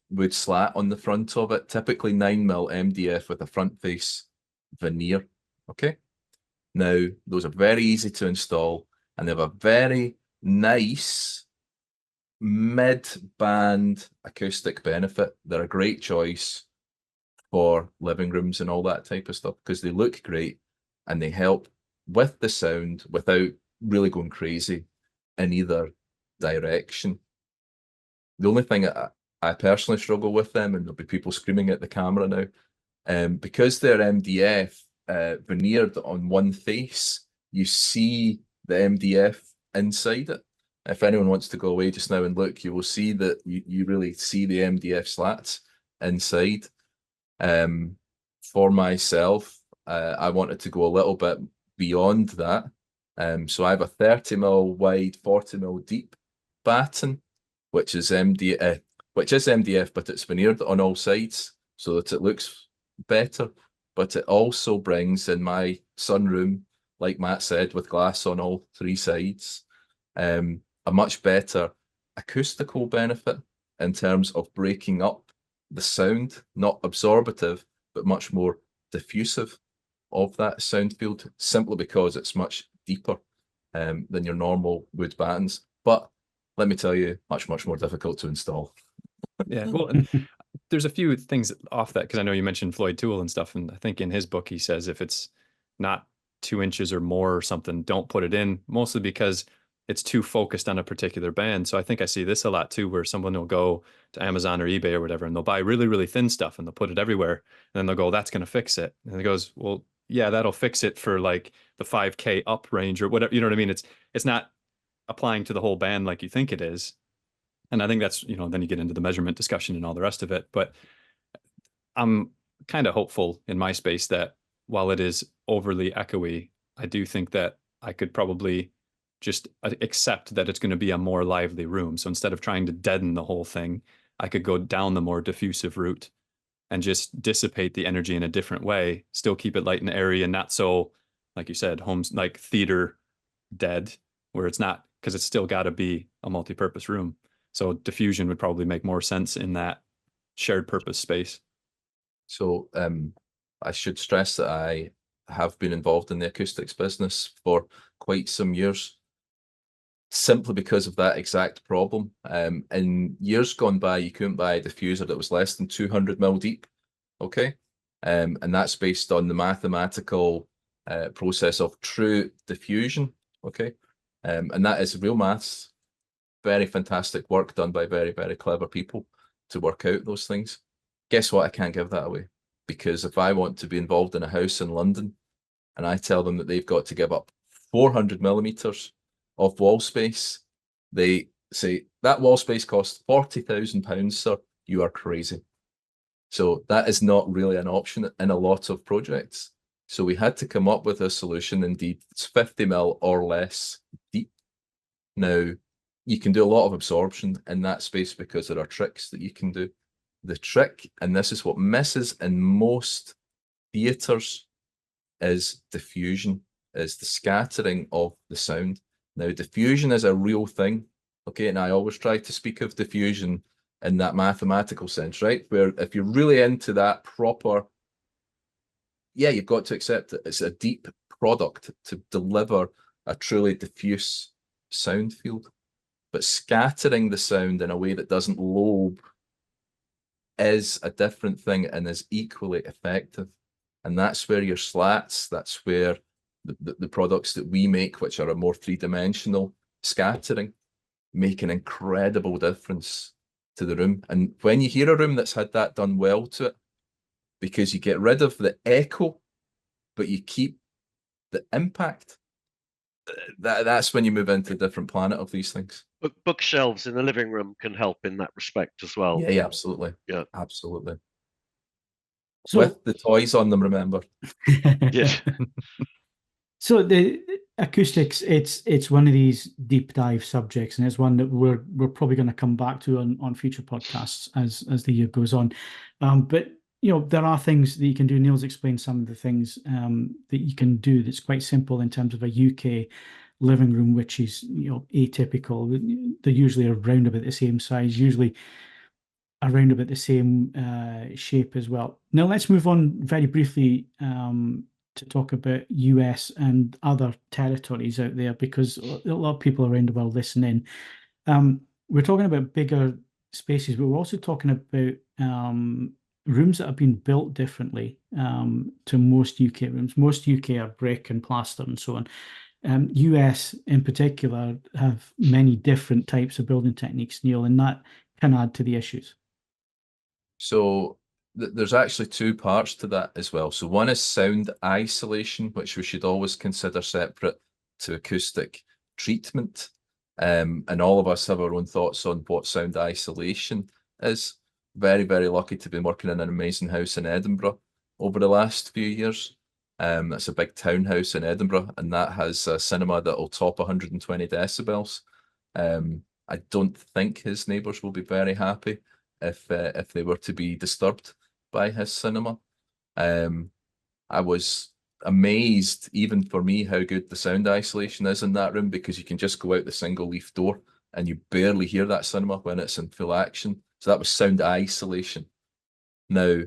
wood slat on the front of it, typically 9mm MDF with a front face veneer. Okay. Now, those are very easy to install and they have a very nice mid-band acoustic benefit. They're a great choice for living rooms and all that type of stuff because they look great and they help with the sound without really going crazy in either direction. The only thing I personally struggle with them, and there'll be people screaming at the camera now, because they're MDF veneered on one face, you see the MDF inside it. If anyone wants to go away just now and look, you will see that you really see the MDF slats inside. For myself, I wanted to go a little bit beyond that. So I have a 30mm wide, 40mm deep batten, which is MDF, but it's veneered on all sides so that it looks better. But it also brings in my sunroom, like Matt said, with glass on all three sides, a much better acoustical benefit in terms of breaking up the sound, not absorbative, but much more diffusive of that sound field, simply because it's much deeper than your normal wood battens. But let me tell you, much more difficult to install. Yeah, well, and there's a few things off that, because I know you mentioned Floyd Toole and stuff, and I think in his book he says if it's not 2 inches or more or something, don't put it in, mostly because it's too focused on a particular band. So I think I see this a lot too, where someone will go to Amazon or eBay or whatever, and they'll buy really thin stuff and they'll put it everywhere, and then they'll go, that's going to fix it. And it goes, well, yeah, that'll fix it for like the 5K up range or whatever. You know what I mean? It's not applying to the whole band like you think it is. And I think that's, then you get into the measurement discussion and all the rest of it. But I'm kind of hopeful in my space that while it is overly echoey, I do think that I could probably just accept that it's going to be a more lively room. So instead of trying to deaden the whole thing, I could go down the more diffusive route and just dissipate the energy in a different way, still keep it light and airy and not so, like you said, homes like theater dead, where it's not, because it's still got to be a multi-purpose room. So diffusion would probably make more sense in that shared purpose space. So I should stress that I have been involved in the acoustics business for quite some years, simply because of that exact problem. In years gone by, you couldn't buy a diffuser that was less than 200 mil deep, okay? And that's based on the mathematical process of true diffusion, okay? And that is real maths, very fantastic work done by very, very clever people to work out those things. Guess what? I can't give that away, because if I want to be involved in a house in London and I tell them that they've got to give up 400 millimeters of wall space, they say that wall space costs £40,000, sir. You are crazy. So that is not really an option in a lot of projects. So we had to come up with a solution. Indeed, it's 50 mil or less deep. Now, you can do a lot of absorption in that space because there are tricks that you can do. The trick, and this is what misses in most theatres, is diffusion, is the scattering of the sound. Now, diffusion is a real thing, okay? And I always try to speak of diffusion in that mathematical sense, right? Where if you're really into that proper, yeah, you've got to accept that it's a deep product to deliver a truly diffuse sound field. But scattering the sound in a way that doesn't lobe is a different thing and is equally effective. And that's where your slats, that's where the products that we make, which are a more three-dimensional scattering, make an incredible difference to the room. And when you hear a room that's had that done well to it, because you get rid of the echo, but you keep the impact, that's when you move into a different planet of these things. Bookshelves in the living room can help in that respect as well. Yeah, absolutely. Yeah, absolutely. So, with the toys on them, remember. yes. So the acoustics, it's one of these deep dive subjects, and it's one that we're probably going to come back to on future podcasts as the year goes on. But you know, there are things that you can do. Neil's explained some of the things that you can do that's quite simple in terms of a UK living room, which is, you know, atypical. They're usually around about the same size, usually around about the same shape as well. Now let's move on very briefly to talk about US and other territories out there, because a lot of people around the world listen in. We're talking about bigger spaces, but we're also talking about rooms that have been built differently to most UK rooms. Most UK are brick and plaster and so on. US in particular have many different types of building techniques, Neil, and that can add to the issues. So there's actually two parts to that as well. So one is sound isolation, which we should always consider separate to acoustic treatment. And all of us have our own thoughts on what sound isolation is. Very, very lucky to be working in an amazing house in Edinburgh over the last few years. That's a big townhouse in Edinburgh, and that has a cinema that will top 120 decibels. I don't think his neighbours will be very happy if they were to be disturbed by his cinema. I was amazed, even for me, how good the sound isolation is in that room, because you can just go out the single leaf door and you barely hear that cinema when it's in full action. So that was sound isolation. Now,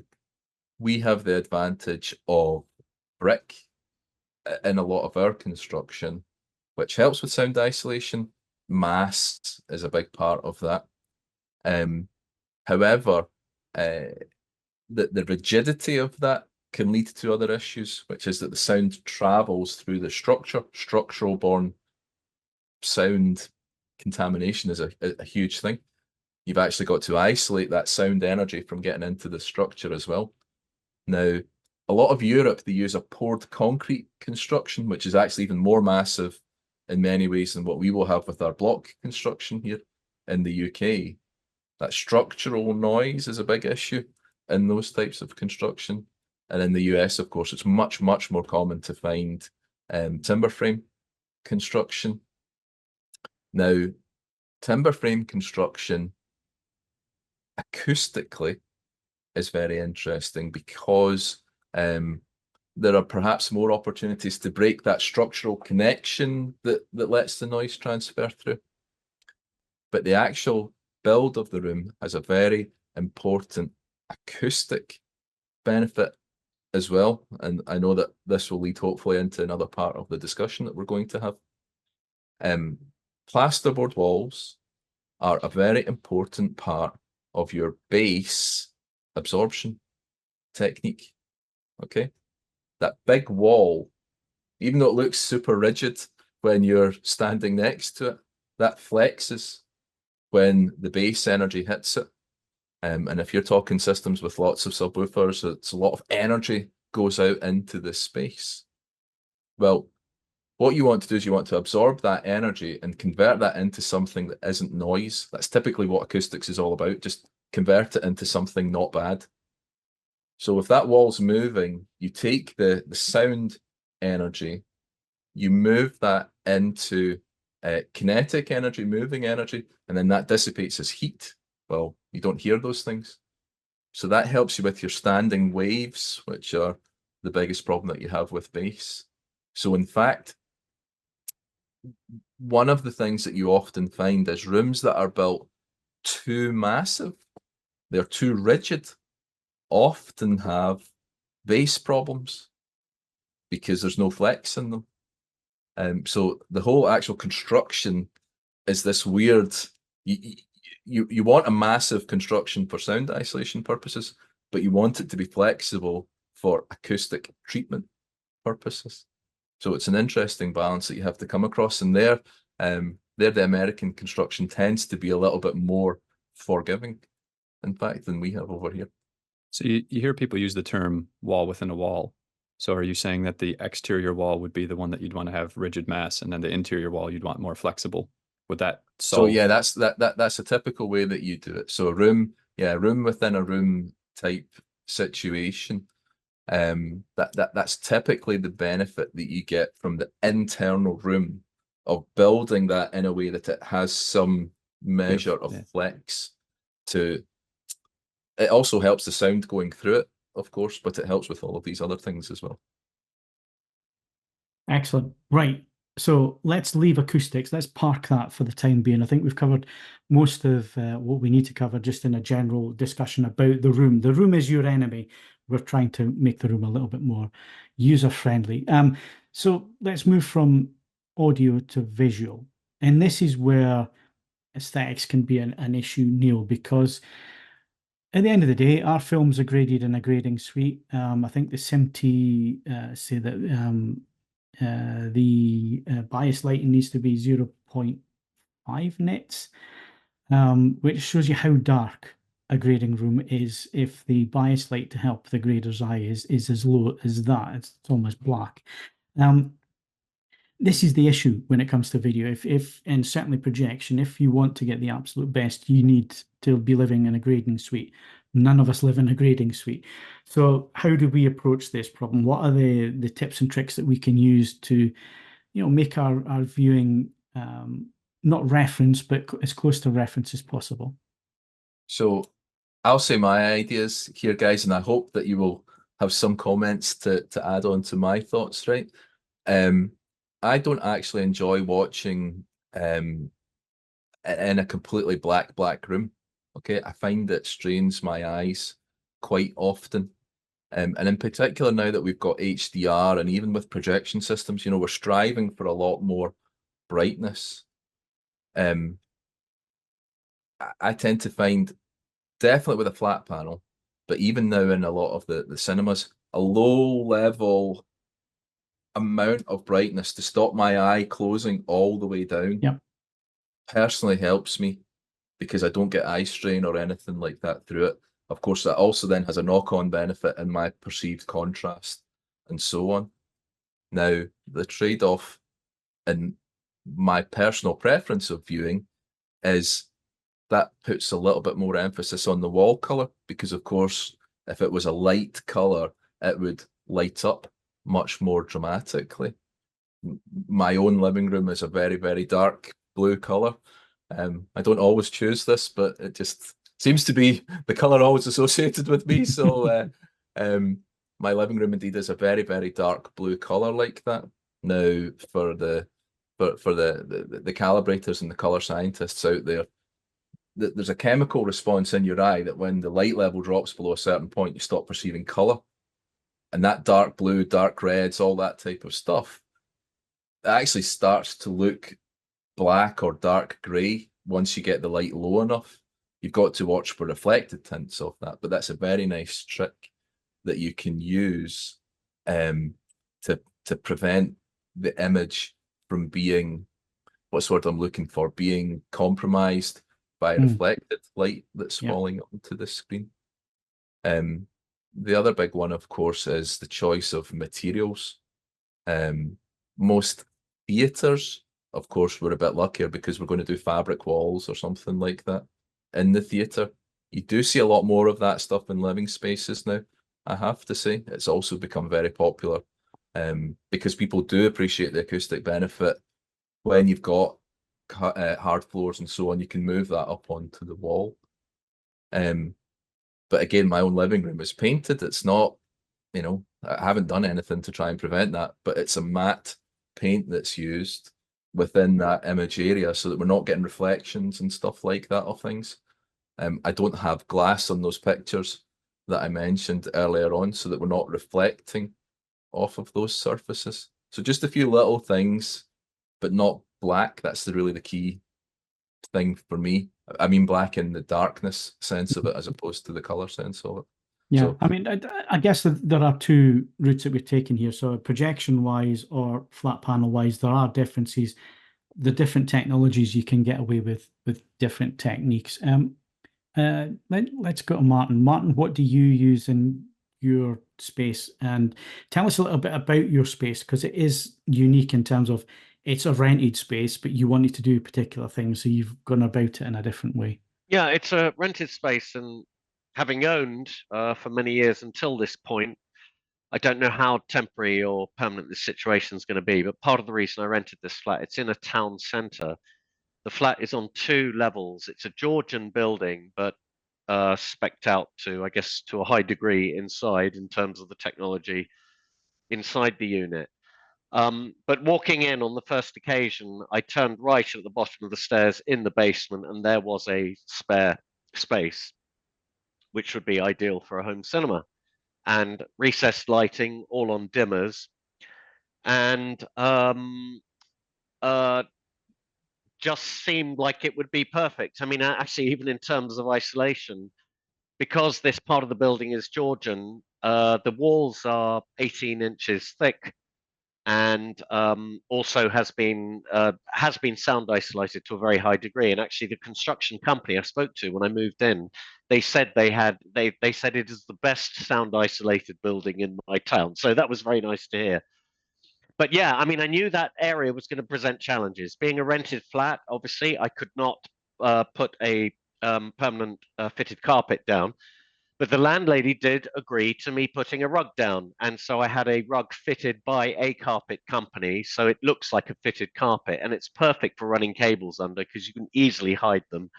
we have the advantage of brick in a lot of our construction, which helps with sound isolation. Mass is a big part of that. However, the rigidity of that can lead to other issues, which is that the sound travels through the structure. Structural borne sound contamination is a huge thing. You've actually got to isolate that sound energy from getting into the structure as well. Now, a lot of Europe, they use a poured concrete construction, which is actually even more massive in many ways than what we will have with our block construction here in the UK. That structural noise is a big issue in those types of construction. And in the US, of course, it's much, much more common to find timber frame construction. Now, timber frame construction acoustically is very interesting because there are perhaps more opportunities to break that structural connection that lets the noise transfer through. But the actual build of the room has a very important acoustic benefit as well. And I know that this will lead hopefully into another part of the discussion that we're going to have. Plasterboard walls are a very important part of your base absorption technique. Okay, that big wall, even though it looks super rigid when you're standing next to it, that flexes when the base energy hits it. And if you're talking systems with lots of subwoofers, it's a lot of energy goes out into this space. Well, what you want to do is you want to absorb that energy and convert that into something that isn't noise. That's typically what acoustics is all about. Just convert it into something not bad. So if that wall's moving, you take the sound energy, you move that into kinetic energy, moving energy, and then that dissipates as heat. Well, you don't hear those things. So that helps you with your standing waves, which are the biggest problem that you have with bass. So in fact, one of the things that you often find is rooms that are built too massive, they're too rigid, often have bass problems because there's no flex in them. So the whole actual construction is this weird, you want a massive construction for sound isolation purposes, but you want it to be flexible for acoustic treatment purposes. So it's an interesting balance that you have to come across, and there the American construction tends to be a little bit more forgiving, in fact, than we have over here. So you hear people use the term wall within a wall. So are you saying that the exterior wall would be the one that you'd want to have rigid mass, and then the interior wall you'd want more flexible? Would that solve? So yeah, that's a typical way that you do it. So a room within a room type situation. That's typically the benefit that you get from the internal room of building that in a way that it has some measure of flex to. It also helps the sound going through it, of course, but it helps with all of these other things as well. Excellent. Right. So let's leave acoustics. Let's park that for the time being. I think we've covered most of what we need to cover just in a general discussion about the room. The room is your enemy. We're trying to make the room a little bit more user-friendly. So let's move from audio to visual. And this is where aesthetics can be an issue, Neil, because at the end of the day, our films are graded in a grading suite. I think the SMT say that the bias lighting needs to be 0.5 nits, which shows you how dark a grading room is if the bias light to help the grader's eye is as low as that. It's almost black. This is the issue when it comes to video. If and certainly projection, if you want to get the absolute best, you need to be living in a grading suite. None of us live in a grading suite. So how do we approach this problem? What are the tips and tricks that we can use to, make our viewing not reference, but as close to reference as possible? So I'll say my ideas here, guys, and I hope that you will have some comments to add on to my thoughts, right? I don't actually enjoy watching in a completely black room. Okay, I find it strains my eyes quite often. And in particular, now that we've got HDR and even with projection systems, we're striving for a lot more brightness. I tend to find, definitely with a flat panel, but even now in a lot of the cinemas, a low level amount of brightness to stop my eye closing all the way down personally helps me, because I don't get eye strain or anything like that through it. Of course, that also then has a knock-on benefit in my perceived contrast and so on. Now, the trade-off in my personal preference of viewing is that puts a little bit more emphasis on the wall color, because of course, if it was a light color, it would light up much more dramatically. My own living room is a very, very dark blue color. I don't always choose this, but it just seems to be the color always associated with me. So my living room indeed is a very, very dark blue color like that. Now for the calibrators and the color scientists out there, there's a chemical response in your eye that when the light level drops below a certain point, you stop perceiving color. And that dark blue, dark reds, all that type of stuff, it actually starts to look black or dark gray once you get the light low enough. You've got to watch for reflected tints of that, but that's a very nice trick that you can use to prevent the image from being, what's the word I'm looking for, being compromised by reflected light that's falling onto the screen. The other big one, of course, is the choice of materials. Most theatres, of course, we're a bit luckier because we're going to do fabric walls or something like that in the theatre. You do see a lot more of that stuff in living spaces now, I have to say. It's also become very popular because people do appreciate the acoustic benefit. When you've got hard floors and so on, you can move that up onto the wall. But again, my own living room is painted. It's not, you know, I haven't done anything to try and prevent that, but it's a matte paint that's used within that image area so that we're not getting reflections and stuff like that of things. I don't have glass on those pictures that I mentioned earlier on so that we're not reflecting off of those surfaces. So just a few little things, but not black. That's really the key thing for me. I mean black in the darkness sense of it as opposed to the color sense of it. Yeah, So, I mean, I guess that there are two routes that we're taking here. So projection-wise or flat panel-wise, there are differences. The different technologies you can get away with different techniques. Let's go to Martin. Martin, what do you use in your space? And tell us a little bit about your space, because it is unique in terms of it's a rented space, but you wanted to do particular things, so you've gone about it in a different way. Yeah, it's a rented space, and having owned for many years until this point, I don't know how temporary or permanent this situation is going to be, but part of the reason I rented this flat, it's in a town centre. The flat is on 2 levels. It's a Georgian building, but spec'd out to, I guess, to a high degree inside in terms of the technology inside the unit. But walking in on the first occasion, I turned right at the bottom of the stairs in the basement, and there was a spare space, which would be ideal for a home cinema, and recessed lighting, all on dimmers, and just seemed like it would be perfect. I mean, actually, even in terms of isolation, because this part of the building is Georgian, the walls are 18 inches thick, and also has been sound isolated to a very high degree. And actually, the construction company I spoke to when I moved in, they said they said it is the best sound isolated building in my town. So that was very nice to hear. But yeah, I mean, I knew that area was going to present challenges. Being a rented flat, obviously, I could not put a permanent fitted carpet down. But the landlady did agree to me putting a rug down. And so I had a rug fitted by a carpet company. So it looks like a fitted carpet, and it's perfect for running cables under because you can easily hide them.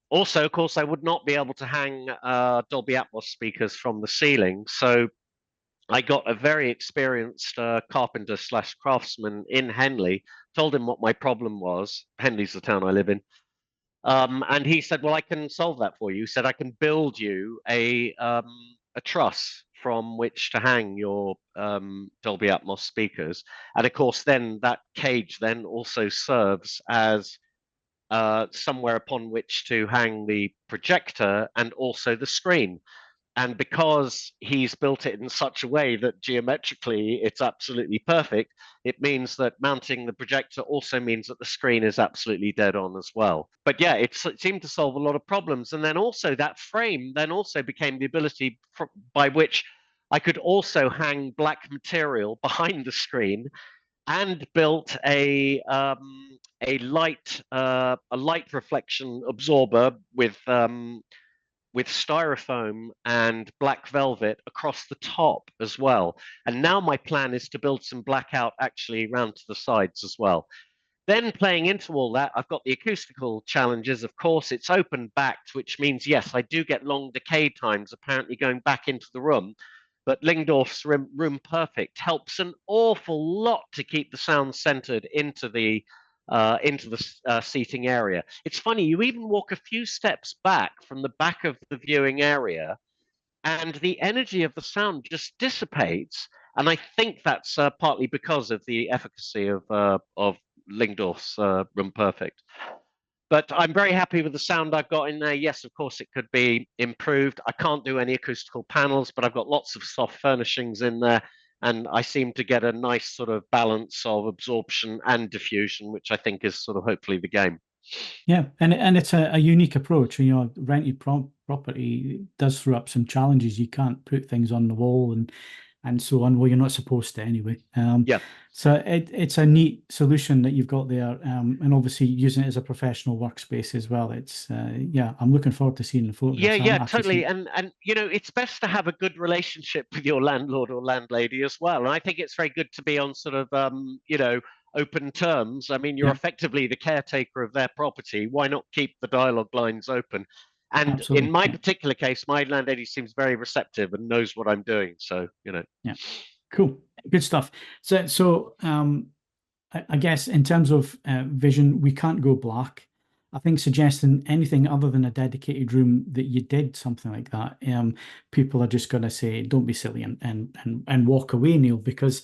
Also, of course, I would not be able to hang Dolby Atmos speakers from the ceiling. So I got a very experienced carpenter / craftsman in Henley, told him what my problem was. Henley's the town I live in. And he said, well, I can solve that for you. He said, I can build you a truss from which to hang your Dolby Atmos speakers. And of course, then that cage then also serves as somewhere upon which to hang the projector and also the screen. And because he's built it in such a way that geometrically it's absolutely perfect, it means that mounting the projector also means that the screen is absolutely dead on as well. But yeah, it seemed to solve a lot of problems. And then also that frame then also became the ability by which I could also hang black material behind the screen, and built a light reflection absorber with styrofoam and black velvet across the top as well. And now my plan is to build some blackout actually around to the sides as well. Then playing into all that, I've got the acoustical challenges. Of course, it's open backed, which means, yes, I do get long decay times apparently going back into the room. But Lingdorf's room perfect helps an awful lot to keep the sound centered into the seating area. It's funny, you even walk a few steps back from the back of the viewing area, and the energy of the sound just dissipates. And I think that's partly because of the efficacy of Lingdorf's Room Perfect. But I'm very happy with the sound I've got in there. Yes, of course, it could be improved. I can't do any acoustical panels, but I've got lots of soft furnishings in there. And I seem to get a nice sort of balance of absorption and diffusion, which I think is sort of hopefully the game. Yeah, and it's a unique approach. You know, rented property does throw up some challenges. You can't put things on the wall and so on. Well, you're not supposed to anyway. Yeah. So it's a neat solution that you've got there, and obviously using it as a professional workspace as well. It's yeah, I'm looking forward to seeing the photographs. Yeah, totally. And you know, it's best to have a good relationship with your landlord or landlady as well. And I think it's very good to be on sort of you know, open terms. I mean, you're effectively the caretaker of their property. Why not keep the dialogue lines open? And absolutely. in my particular case, my landlady seems very receptive and knows what I'm doing. So, you know. Yeah. Cool. Good stuff. So I guess in terms of vision, we can't go black. I think suggesting anything other than a dedicated room that you did something like that, people are just going to say, don't be silly and walk away, Neil, because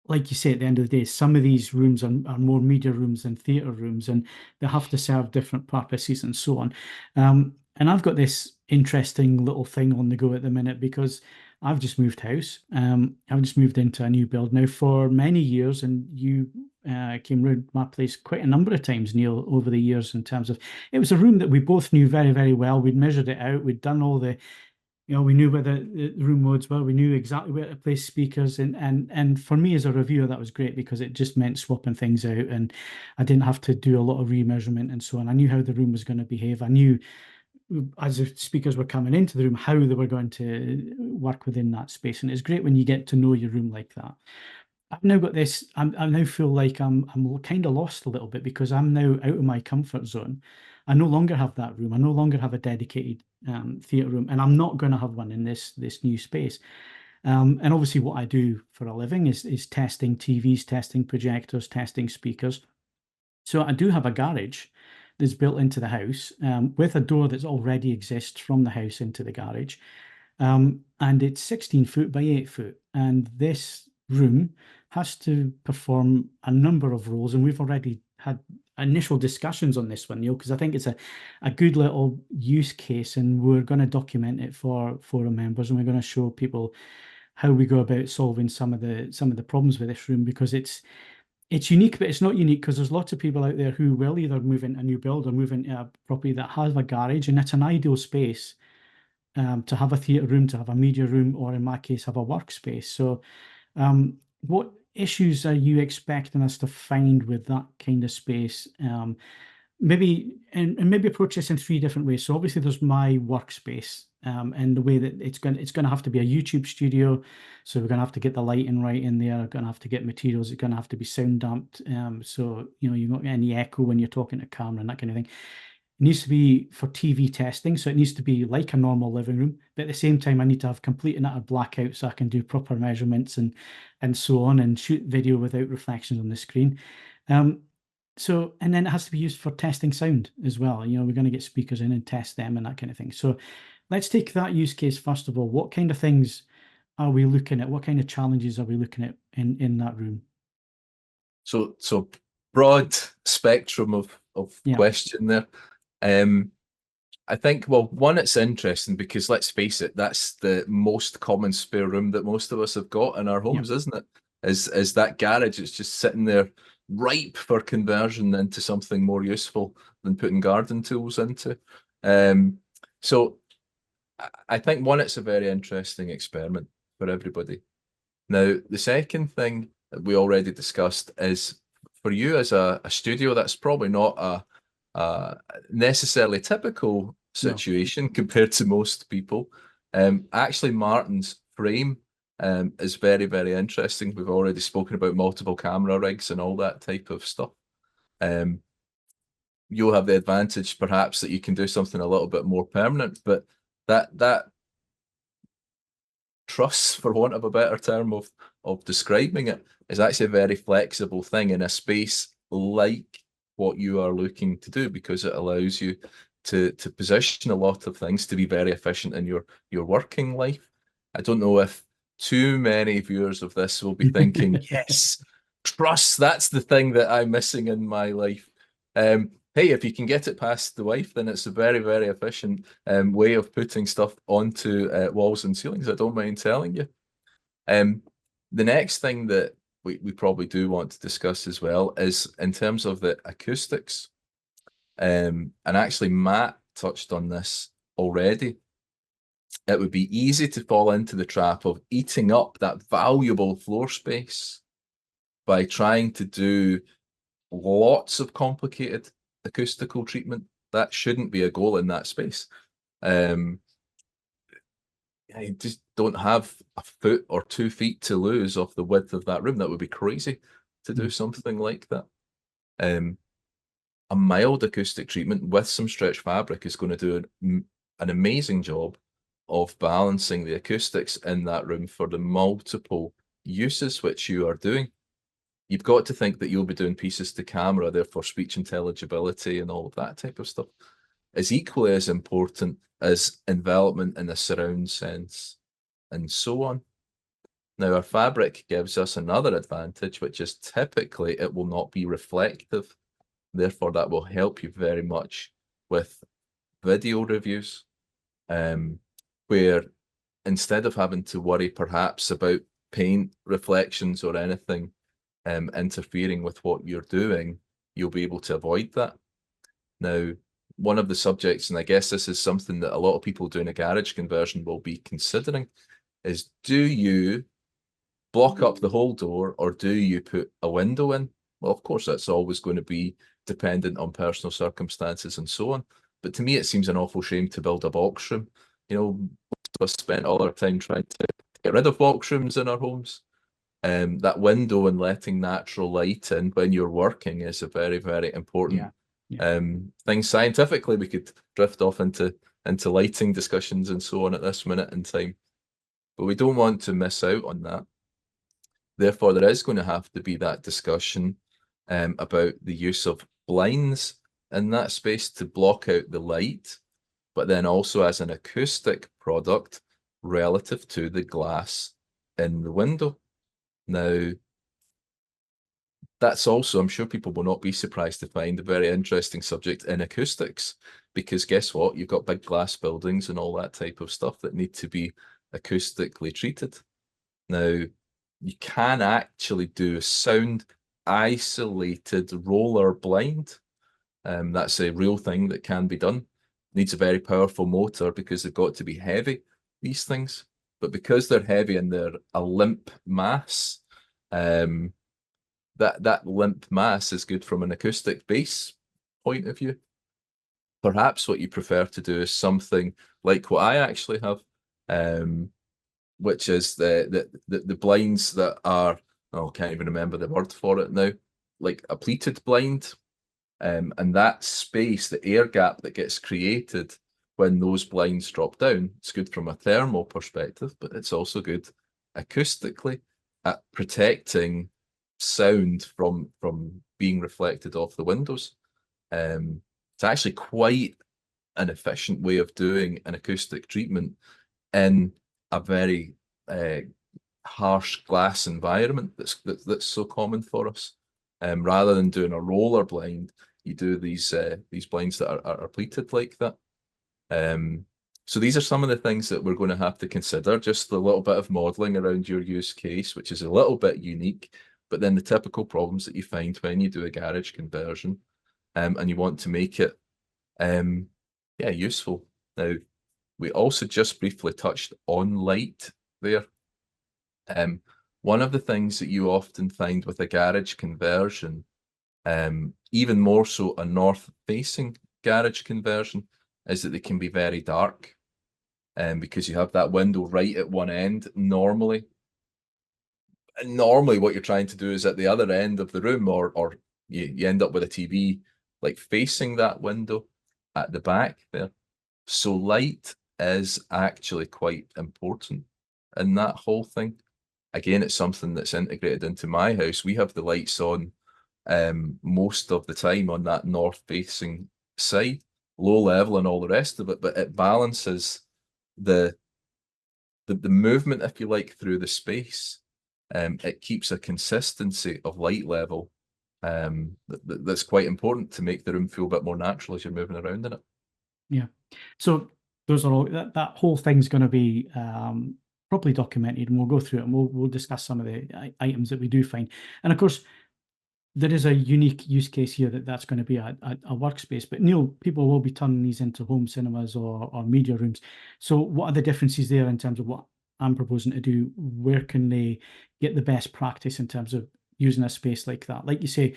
like you say, at the end of the day, some of these rooms are more media rooms than theatre rooms, and they have to serve different purposes and so on. And I've got this interesting little thing on the go at the minute because I've just moved house. I've just moved into a new build now for many years, and you came round my place quite a number of times, Neil, over the years. In terms of, it was a room that we both knew very, very well. We'd measured it out. We'd done all the, you know, we knew where the room modes were. We knew exactly where to place speakers, and for me as a reviewer, that was great because it just meant swapping things out, and I didn't have to do a lot of remeasurement and so on. I knew how the room was going to behave. I knew as the speakers were coming into the room how they were going to work within that space, and it's great when you get to know your room like that. I've now got this. I now feel like I'm kind of lost a little bit because I'm now out of my comfort zone. I no longer have that room. I no longer have a dedicated theatre room, and I'm not going to have one in this new space. And obviously, what I do for a living is testing TVs, testing projectors, testing speakers. So I do have a garage that's built into the house with a door that's already exists from the house into the garage, and it's 16 foot by 8 foot, and this room has to perform a number of roles, and we've already had initial discussions on this one, Neil, because I think it's a good little use case, and we're going to document it for forum members, and we're going to show people how we go about solving some of the problems with this room, because it's unique, but it's not unique because there's lots of people out there who will either move into a new build or move into a property that has a garage, and it's an ideal space to have a theatre room, to have a media room, or in my case, have a workspace. So what issues are you expecting us to find with that kind of space? Maybe approach this in 3 different ways. So obviously there's my workspace, and the way that it's going to have to be a YouTube studio. So we're going to have to get the lighting right in there. We're going to have to get materials. It's going to have to be sound damped. So, you know, you don't get any echo when you're talking to camera and that kind of thing. It needs to be for TV testing, so it needs to be like a normal living room. But at the same time, I need to have complete and utter blackout so I can do proper measurements and so on, and shoot video without reflections on the screen. So, and then it has to be used for testing sound as well. You know, we're going to get speakers in and test them and that kind of thing. So let's take that use case first of all. What kind of things are we looking at? What kind of challenges are we looking at in that room? So broad spectrum of question there. I think, well, one, it's interesting because let's face it, that's the most common spare room that most of us have got in our homes, isn't it? Is that garage. It's just sitting there ripe for conversion into something more useful than putting garden tools into. So I think, one, it's a very interesting experiment for everybody. Now, the second thing that we already discussed is, for you as a studio, that's probably not a necessarily typical situation compared to most people. Actually, Martin's frame is very, very interesting. We've already spoken about multiple camera rigs and all that type of stuff. You'll have the advantage perhaps that you can do something a little bit more permanent, but that truss, for want of a better term of describing it, is actually a very flexible thing in a space like what you are looking to do, because it allows you to position a lot of things to be very efficient in your working life. I don't know if too many viewers of this will be thinking, yes, truss, that's the thing that I'm missing in my life. Hey, if you can get it past the wife, then it's a very, very efficient way of putting stuff onto walls and ceilings, I don't mind telling you. The next thing that we probably do want to discuss as well is in terms of the acoustics. And actually, Matt touched on this already. It would be easy to fall into the trap of eating up that valuable floor space by trying to do lots of complicated acoustical treatment. That shouldn't be a goal in that space. You just don't have a foot or 2 feet to lose off the width of that room. That would be crazy to do something like that. A mild acoustic treatment with some stretch fabric is going to do an amazing job of balancing the acoustics in that room for the multiple uses which you are doing. You've got to think that you'll be doing pieces to camera, therefore speech intelligibility and all of that type of stuff is equally as important as envelopment in a surround sense and so on. Now, our fabric gives us another advantage, which is typically it will not be reflective. Therefore, that will help you very much with video reviews, where instead of having to worry perhaps about paint reflections or anything interfering with what you're doing, you'll be able to avoid that. Now, one of the subjects, and I guess this is something that a lot of people doing a garage conversion will be considering, is do you block up the whole door or do you put a window in? Well, of course, that's always going to be dependent on personal circumstances and so on. But to me, it seems an awful shame to build a box room. You know, most of us spent all our time trying to get rid of box rooms in our homes. That window and letting natural light in when you're working is a very, very important thing. Scientifically, we could drift off into lighting discussions and so on at this minute in time, but we don't want to miss out on that. Therefore, there is going to have to be that discussion about the use of blinds in that space to block out the light, but then also as an acoustic product relative to the glass in the window. Now, that's also, I'm sure people will not be surprised to find, a very interesting subject in acoustics, because guess what? You've got big glass buildings and all that type of stuff that need to be acoustically treated. Now, you can actually do a sound isolated roller blind. That's a real thing that can be done. Needs a very powerful motor because they've got to be heavy, these things. But because they're heavy and they're a limp mass, that limp mass is good from an acoustic bass point of view. Perhaps what you prefer to do is something like what I actually have, which is the blinds that are, I can't even remember the word for it now, like a pleated blind. And that space, the air gap that gets created when those blinds drop down, it's good from a thermal perspective, but it's also good acoustically at protecting sound from being reflected off the windows. It's actually quite an efficient way of doing an acoustic treatment in a very harsh glass environment that's so common for us. Rather than doing a roller blind, you do these blinds that are pleated like that. So these are some of the things that we're going to have to consider, just a little bit of modeling around your use case, which is a little bit unique, but then the typical problems that you find when you do a garage conversion, and you want to make it useful. Now, we also just briefly touched on light there. One of the things that you often find with a garage conversion, even more so a north-facing garage conversion, is that they can be very dark, because you have that window right at one end normally. And normally what you're trying to do is at the other end of the room or you end up with a TV like facing that window at the back there. So light is actually quite important in that whole thing. Again, it's something that's integrated into my house. We have the lights on most of the time on that north facing side, low level and all the rest of it, but it balances the movement, if you like, through the space. It keeps a consistency of light level that's quite important to make the room feel a bit more natural as you're moving around in it. Yeah. So those are all, that whole thing's going to be properly documented, and we'll go through it and we'll discuss some of the items that we do find. And of course, there is a unique use case here that's going to be a workspace. But Neil, people will be turning these into home cinemas or media rooms. So what are the differences there in terms of what I'm proposing to do? Where can they get the best practice in terms of using a space like that? Like you say,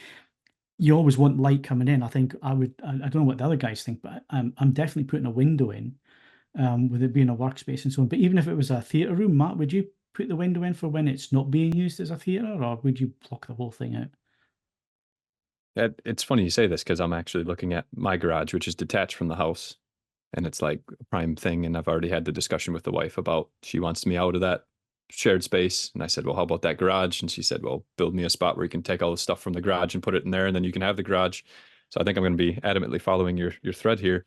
you always want light coming in. I think I don't know what the other guys think, but I'm definitely putting a window in with it being a workspace and so on. But even if it was a theatre room, Matt, would you put the window in for when it's not being used as a theatre, or would you block the whole thing out? It's funny you say this, because I'm actually looking at my garage, which is detached from the house, and it's like a prime thing. And I've already had the discussion with the wife about, she wants me out of that shared space. And I said, well, how about that garage? And she said, well, build me a spot where you can take all the stuff from the garage and put it in there, and then you can have the garage. So I think I'm going to be adamantly following your thread here.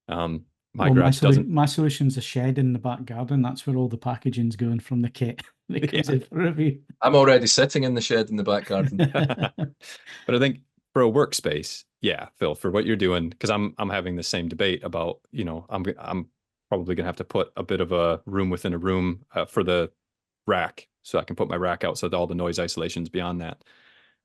My solution's a shed in the back garden. That's where all the packaging's going from the kit that comes in for review. I'm already sitting in the shed in the back garden. But I think for a workspace, yeah, Phil, for what you're doing, because I'm having the same debate about, I'm probably gonna have to put a bit of a room within a room for the rack, so I can put my rack out so that all the noise isolation's beyond that.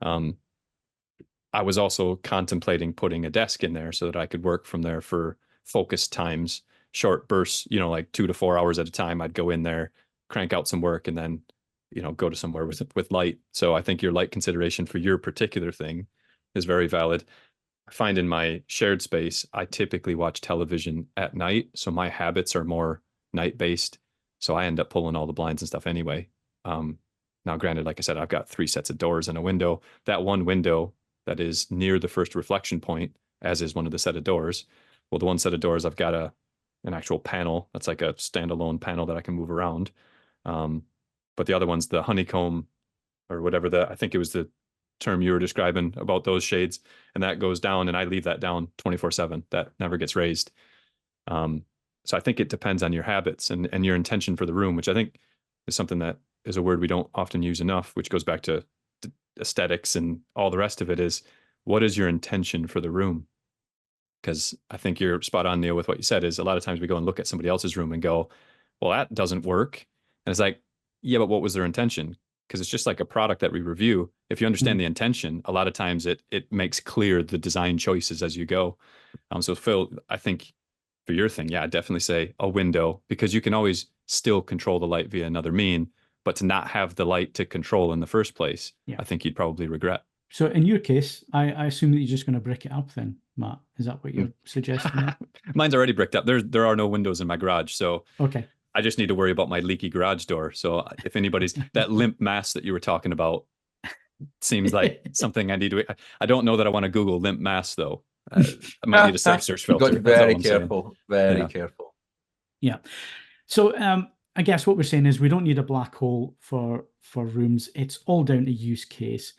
I was also contemplating putting a desk in there so that I could work from there for focused times, short bursts, like 2 to 4 hours at a time. I'd go in there, crank out some work, and then, go to somewhere with light. So I think your light consideration for your particular thing is very valid. I find in my shared space, I typically watch television at night, so my habits are more night-based. So I end up pulling all the blinds and stuff anyway. Now, granted, like I said, I've got 3 sets of doors and a window. That one window that is near the first reflection point, as is one of the set of doors. Well, the one set of doors, I've got an actual panel that's like a standalone panel that I can move around. But the other one's the honeycomb, or whatever I think it was the term you were describing about those shades, and that goes down, and I leave that down 24/7. That never gets raised. So I think it depends on your habits and your intention for the room, which I think is something that is a word we don't often use enough, which goes back to aesthetics and all the rest of it. Is what is your intention for the room? Because I think you're spot on, Neil, with what you said. Is a lot of times we go and look at somebody else's room and go, well, that doesn't work. And it's like, yeah, but what was their intention? Because it's just like a product that we review. If you understand the intention, a lot of times it makes clear the design choices as you go. So Phil, I think for your thing, yeah, I'd definitely say a window, because you can always still control the light via another mean, but to not have the light to control in the first place, I think you'd probably regret. So in your case, I assume that you're just going to brick it up then, Matt. Is that what you're suggesting? Mine's already bricked up. There are no windows in my garage, so okay. I just need to worry about my leaky garage door. So if anybody's that limp mass that you were talking about seems like something I need to. I don't know that I want to Google limp mass though. I might need a safe search filter. Got to be very careful. Very careful. Yeah. So I guess what we're saying is we don't need a black hole for rooms. It's all down to use case.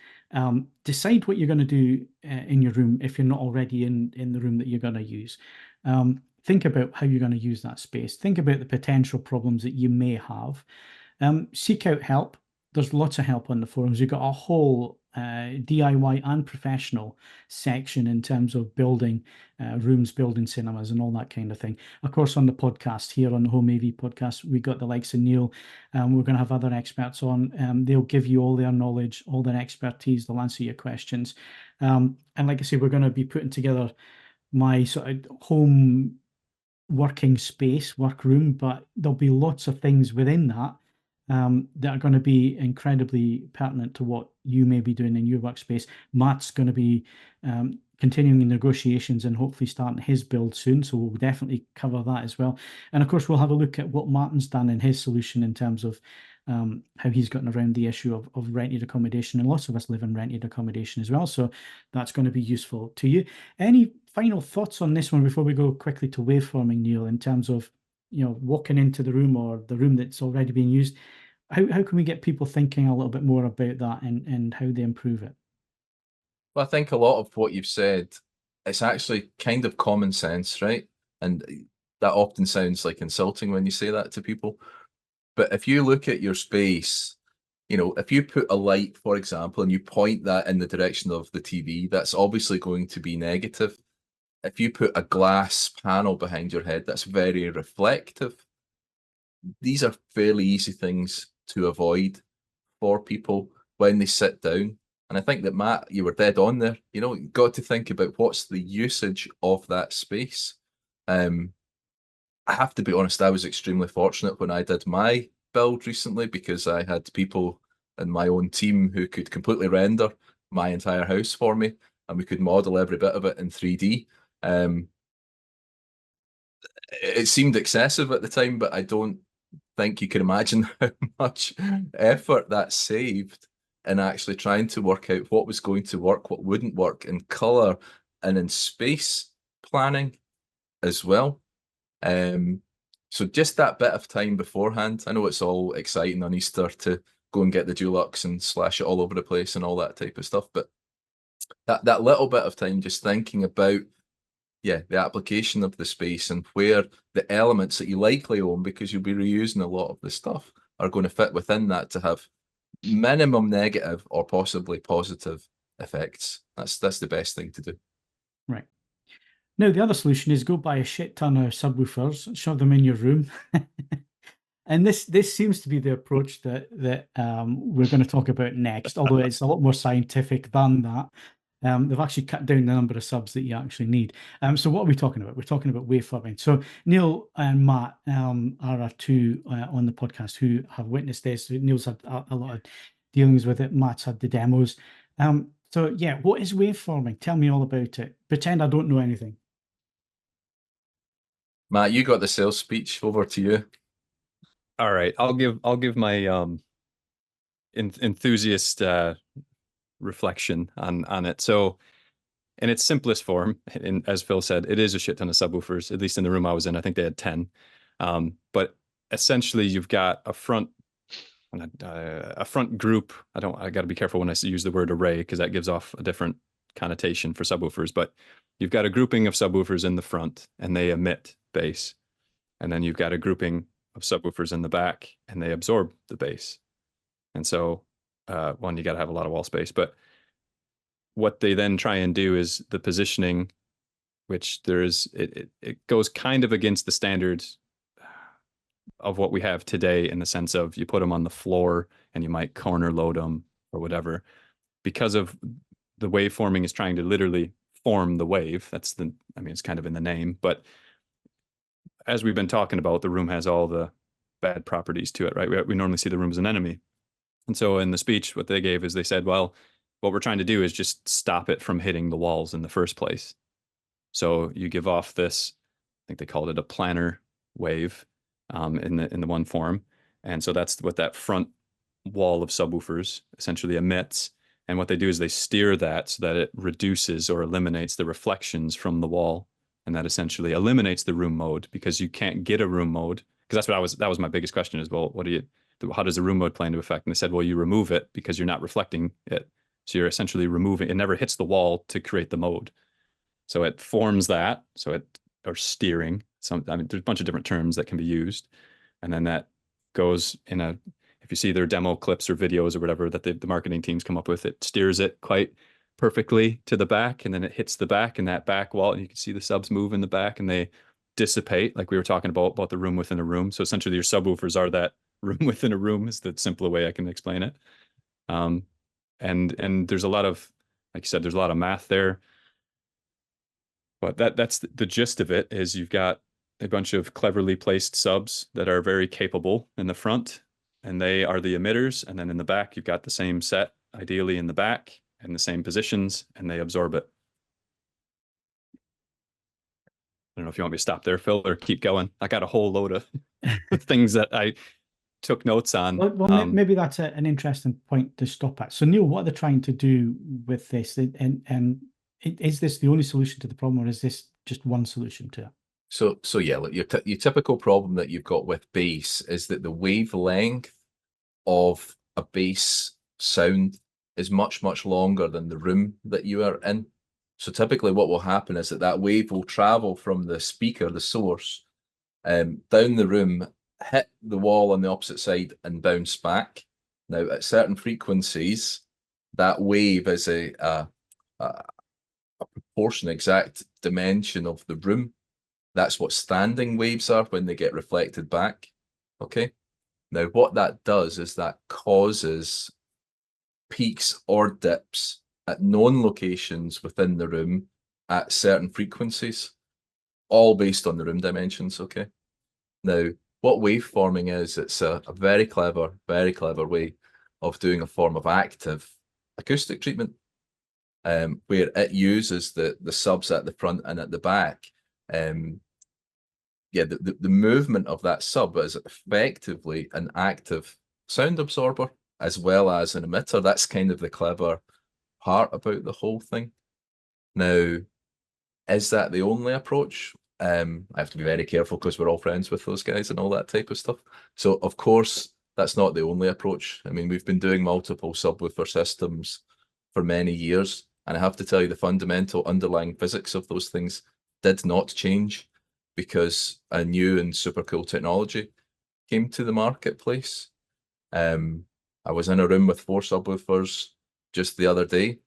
Decide what you're going to do in your room if you're not already in the room that you're going to use. Think about how you're going to use that space. Think about the potential problems that you may have. Seek out help. There's lots of help on the forums. You've got a whole DIY and professional section in terms of building rooms, building cinemas, and all that kind of thing. Of course, on the podcast here on the Home AV podcast, we got the likes of Neil. We're going to have other experts on. They'll give you all their knowledge, all their expertise. They'll answer your questions. And like I say, we're going to be putting together my sort of home working space, workroom, but there'll be lots of things within that that are going to be incredibly pertinent to what you may be doing in your workspace. Matt's going to be continuing the negotiations and hopefully starting his build soon, so we'll definitely cover that as well. And of course, we'll have a look at what Martin's done in his solution in terms of how he's gotten around the issue of rented accommodation, and lots of us live in rented accommodation as well. So that's going to be useful to you. Any final thoughts on this one before we go quickly to waveforming, Neil, in terms of, you know, walking into the room or the room that's already being used? How can we get people thinking a little bit more about that and how they improve it? Well, I think a lot of what you've said, it's actually kind of common sense, right? And that often sounds like insulting when you say that to people. But if you look at your space, you know, if you put a light, for example, and you point that in the direction of the TV, that's obviously going to be negative. If you put a glass panel behind your head, that's very reflective. These are fairly easy things to avoid for people when they sit down. And I think that, Matt, you were dead on there. You know, you've got to think about what's the usage of that space. I have to be honest, I was extremely fortunate when I did my build recently, because I had people in my own team who could completely render my entire house for me, and we could model every bit of it in 3D. It seemed excessive at the time, but I don't think you can imagine how much effort that saved in actually trying to work out what was going to work, what wouldn't work in color and in space planning as well. So just that bit of time beforehand. I know it's all exciting on Easter to go and get the Dulux and slash it all over the place and all that type of stuff, but that little bit of time just thinking about, yeah, the application of the space and where the elements that you likely own, because you'll be reusing a lot of the stuff, are going to fit within that to have minimum negative or possibly positive effects. That's the best thing to do. Right. Now, the other solution is go buy a shit ton of subwoofers, shove them in your room. And this seems to be the approach that we're going to talk about next, although it's a lot more scientific than that. They've actually cut down the number of subs that you actually need. So what are we talking about? We're talking about waveforming. So Neil and Matt are our two on the podcast who have witnessed this. Neil's had a lot of dealings with it. Matt's had the demos. So yeah, what is waveforming? Tell me all about it. Pretend I don't know anything. Matt, you got the sales speech. Over to you. All right, I'll give my enthusiast reflection on it. So in its simplest form, as Phil said, it is a shit ton of subwoofers, at least in the room I was in. I think they had 10. But essentially you've got a front group. I got to be careful when I use the word array, because that gives off a different connotation for subwoofers, but you've got a grouping of subwoofers in the front and they emit bass. And then you've got a grouping of subwoofers in the back and they absorb the bass. And so one, you got to have a lot of wall space, but what they then try and do is the positioning, which it goes kind of against the standards of what we have today, in the sense of you put them on the floor and you might corner load them or whatever, because of the waveforming is trying to literally form the wave. That's it's kind of in the name, but as we've been talking about, the room has all the bad properties to it, right? We normally see the room as an enemy. And so in the speech, what they gave is they said, well, what we're trying to do is just stop it from hitting the walls in the first place. So you give off this, I think they called it a planar wave in the one form. And so that's what that front wall of subwoofers essentially emits. And what they do is they steer that so that it reduces or eliminates the reflections from the wall. And that essentially eliminates the room mode, because you can't get a room mode. Because that was my biggest question is, well, how does the room mode play into effect? And they said, well, you remove it because you're not reflecting it. So you're essentially removing, it never hits the wall to create the mode. So it forms that, or steering. There's a bunch of different terms that can be used. And then that goes if you see their demo clips or videos or whatever that the marketing teams come up with, it steers it quite perfectly to the back, and then it hits the back and that back wall, and you can see the subs move in the back and they dissipate, like we were talking about the room within a room. So essentially your subwoofers are that room within a room, is the simpler way I can explain it. And there's a lot of, like you said, there's a lot of math there. But that's the gist of it, is you've got a bunch of cleverly placed subs that are very capable in the front, and they are the emitters. And then in the back, you've got the same set, ideally in the back, and the same positions, and they absorb it. I don't know if you want me to stop there, Phil, or keep going. I got a whole load of things that took notes on. Well, maybe that's an interesting point to stop at. So, Neil, what are they trying to do with this? And is this the only solution to the problem, or is this just one solution to it? So yeah, look, your typical problem that you've got with bass is that the wavelength of a bass sound is much, much longer than the room that you are in. So typically what will happen is that wave will travel from the speaker, the source, down the room, hit the wall on the opposite side and bounce back. Now, at certain frequencies, that wave is a proportion, exact dimension of the room. That's what standing waves are when they get reflected back. Okay. Now, what that does is that causes peaks or dips at known locations within the room at certain frequencies, all based on the room dimensions. Okay. Now, what waveforming is, it's a very clever way of doing a form of active acoustic treatment, where it uses the subs at the front and at the back. Yeah, the movement of that sub is effectively an active sound absorber as well as an emitter. That's kind of the clever part about the whole thing. Now, is that the only approach? I have to be very careful because we're all friends with those guys and all that type of stuff. So, of course, that's not the only approach. I mean, we've been doing multiple subwoofer systems for many years, and I have to tell you, the fundamental underlying physics of those things did not change because a new and super cool technology came to the marketplace. I was in a room with 4 subwoofers just the other day,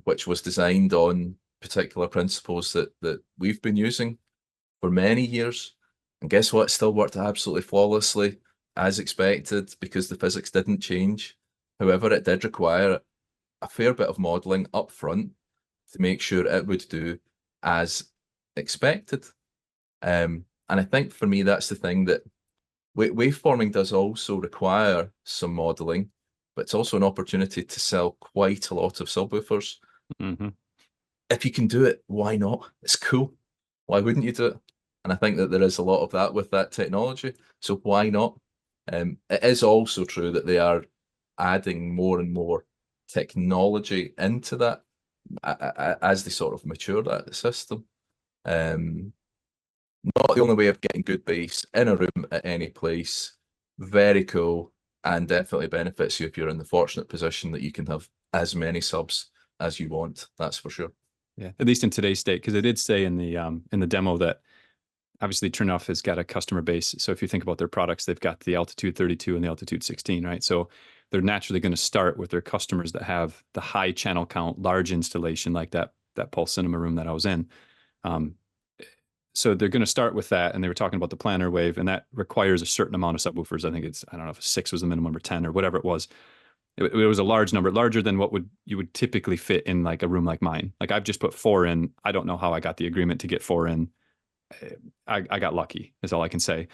which was designed on particular principles that we've been using for many years. And guess what? It still worked absolutely flawlessly as expected because the physics didn't change. However, it did require a fair bit of modeling up front to make sure it would do as expected. And I think for me, that's the thing, that waveforming does also require some modeling, but it's also an opportunity to sell quite a lot of subwoofers. Mm-hmm. If you can do it, why not? It's cool. Why wouldn't you do it? And I think that there is a lot of that with that technology. So why not? It is also true that they are adding more and more technology into that as they sort of mature that system. Not the only way of getting good bass in a room at any place. Very cool, and definitely benefits you if you're in the fortunate position that you can have as many subs as you want. That's for sure. Yeah, at least in today's state, because it did say in the demo that obviously Trinnov has got a customer base. So if you think about their products, they've got the Altitude 32 and the Altitude 16, right? So they're naturally going to start with their customers that have the high channel count, large installation, like that Pulse Cinema room that I was in. So they're going to start with that, and they were talking about the planar wave, and that requires a certain amount of subwoofers. I think I don't know if 6 was the minimum or 10 or whatever it was. It was a large number, larger than what you would typically fit in like a room like mine. Like I've just put 4 in. I don't know how I got the agreement to get 4 in. I got lucky, is all I can say.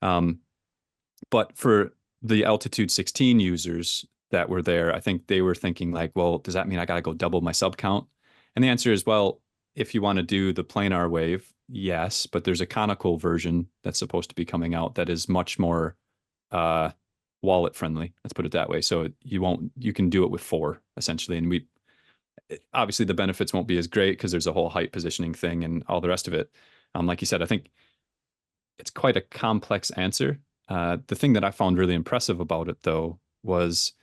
But for the Altitude 16 users that were there, I think they were thinking like, well, does that mean I got to go double my sub count? And the answer is, well, if you want to do the planar wave, yes, but there's a conical version that's supposed to be coming out that is much more wallet friendly. Let's put it that way. So you can do it with 4 essentially. And obviously the benefits won't be as great because there's a whole height positioning thing and all the rest of it. Like you said, I think it's quite a complex answer. The thing that I found really impressive about it though was,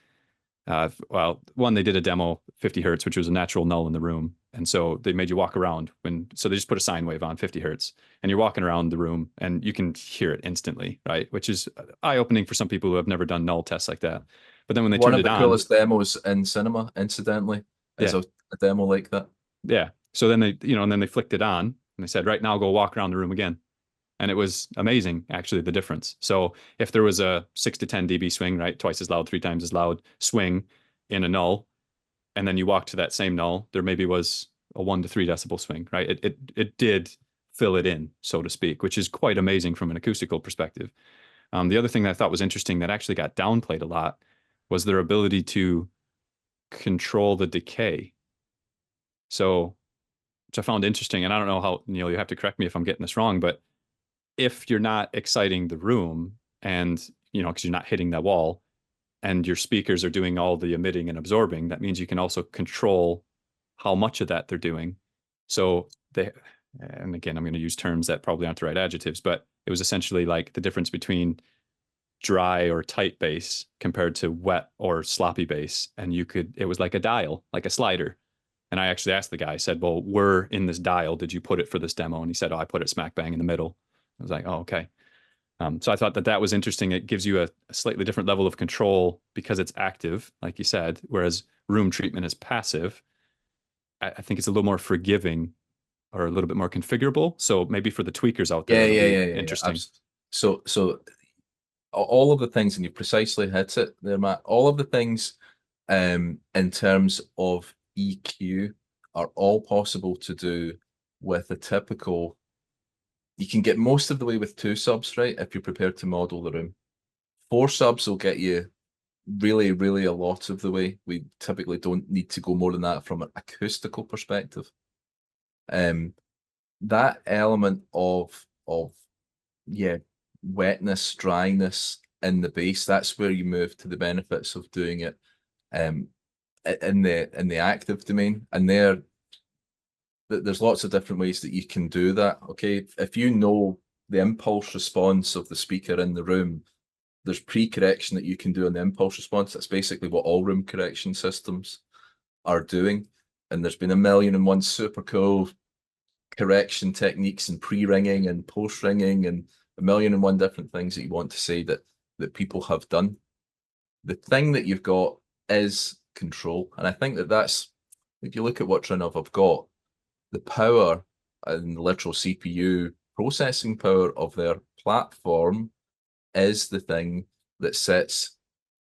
well, one, they did a demo 50 hertz, which was a natural null in the room. And so they made you walk around so they just put a sine wave on 50 hertz and you're walking around the room and you can hear it instantly, right? Which is eye-opening for some people who have never done null tests like that. But then when they turned it on— One of the coolest demos in cinema, incidentally, is a demo like that. Yeah. So then they flicked it on and they said, right now go walk around the room again. And it was amazing, actually, the difference. So if there was a 6 to 10 dB swing, right, twice as loud, 3 times as loud swing in a null, and then you walk to that same null, there maybe was a 1 to 3 decibel swing, right? It did fill it in, so to speak, which is quite amazing from an acoustical perspective. The other thing that I thought was interesting that actually got downplayed a lot was their ability to control the decay. So, which I found interesting, and I don't know how, you have to correct me if I'm getting this wrong, but if you're not exciting the room and you know, because you're not hitting that wall, and your speakers are doing all the emitting and absorbing. That means you can also control how much of that they're doing. So they, and again, I'm going to use terms that probably aren't the right adjectives, but it was essentially like the difference between dry or tight bass compared to wet or sloppy bass. And it was like a dial, like a slider. And I actually asked the guy, I said, well, we're in this dial. Did you put it for this demo? And he said, oh, I put it smack bang in the middle. I was like, oh, okay. So I thought that was interesting. It gives you a slightly different level of control because it's active, like you said, whereas room treatment is passive. I think it's a little more forgiving or a little bit more configurable. So maybe for the tweakers out there, interesting. So all of the things, and you precisely hit it there, Matt, all of the things in terms of EQ are all possible to do with a typical. You can get most of the way with 2 subs, right? If you're prepared to model the room. 4 subs will get you really, really a lot of the way. We typically don't need to go more than that from an acoustical perspective. That element of wetness, dryness in the bass, that's where you move to the benefits of doing it in the active domain. And there's lots of different ways that you can do that. Okay, if you know the impulse response of the speaker in the room, there's pre-correction that you can do on the impulse response. That's basically what all room correction systems are doing. And there's been 1,000,001 super cool correction techniques and pre-ringing and post-ringing and 1,000,001 different things that you want to say that people have done. The thing that you've got is control. And I think that's, if you look at what Trinnov have got, the power and the literal CPU processing power of their platform is the thing that sets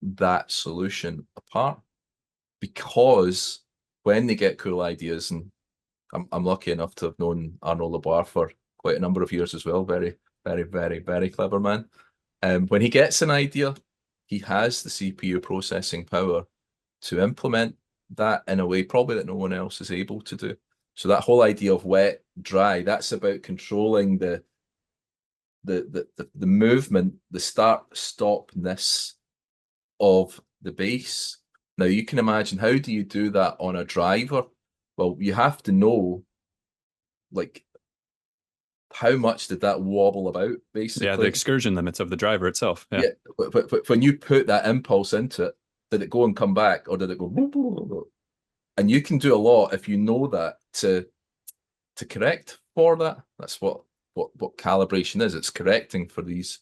that solution apart. Because when they get cool ideas, and I'm lucky enough to have known Arnaud Leboire for quite a number of years as well, very, very, very, very clever man. When he gets an idea, he has the CPU processing power to implement that in a way probably that no one else is able to do. So that whole idea of wet, dry, that's about controlling the movement, the start-stopness of the bass. Now you can imagine, how do you do that on a driver? Well, you have to know, like, how much did that wobble about, basically? Yeah, the excursion limits of the driver itself. Yeah. But when you put that impulse into it, did it go and come back, or did it go? And you can do a lot if you know that to correct for that. That's what calibration is. It's correcting for these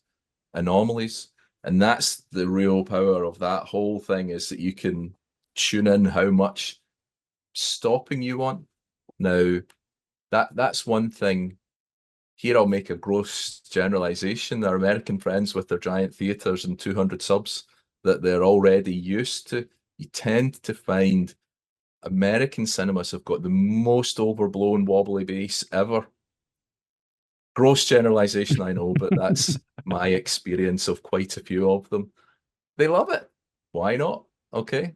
anomalies, and that's the real power of that whole thing, is that you can tune in how much stopping you want. Now, that's one thing. Here I'll make a gross generalization. Our American friends with their giant theaters and 200 subs that they're already used to, you tend to find American cinemas have got the most overblown wobbly bass ever. Gross generalization, I know, but that's my experience of quite a few of them. They love it. Why not? Okay.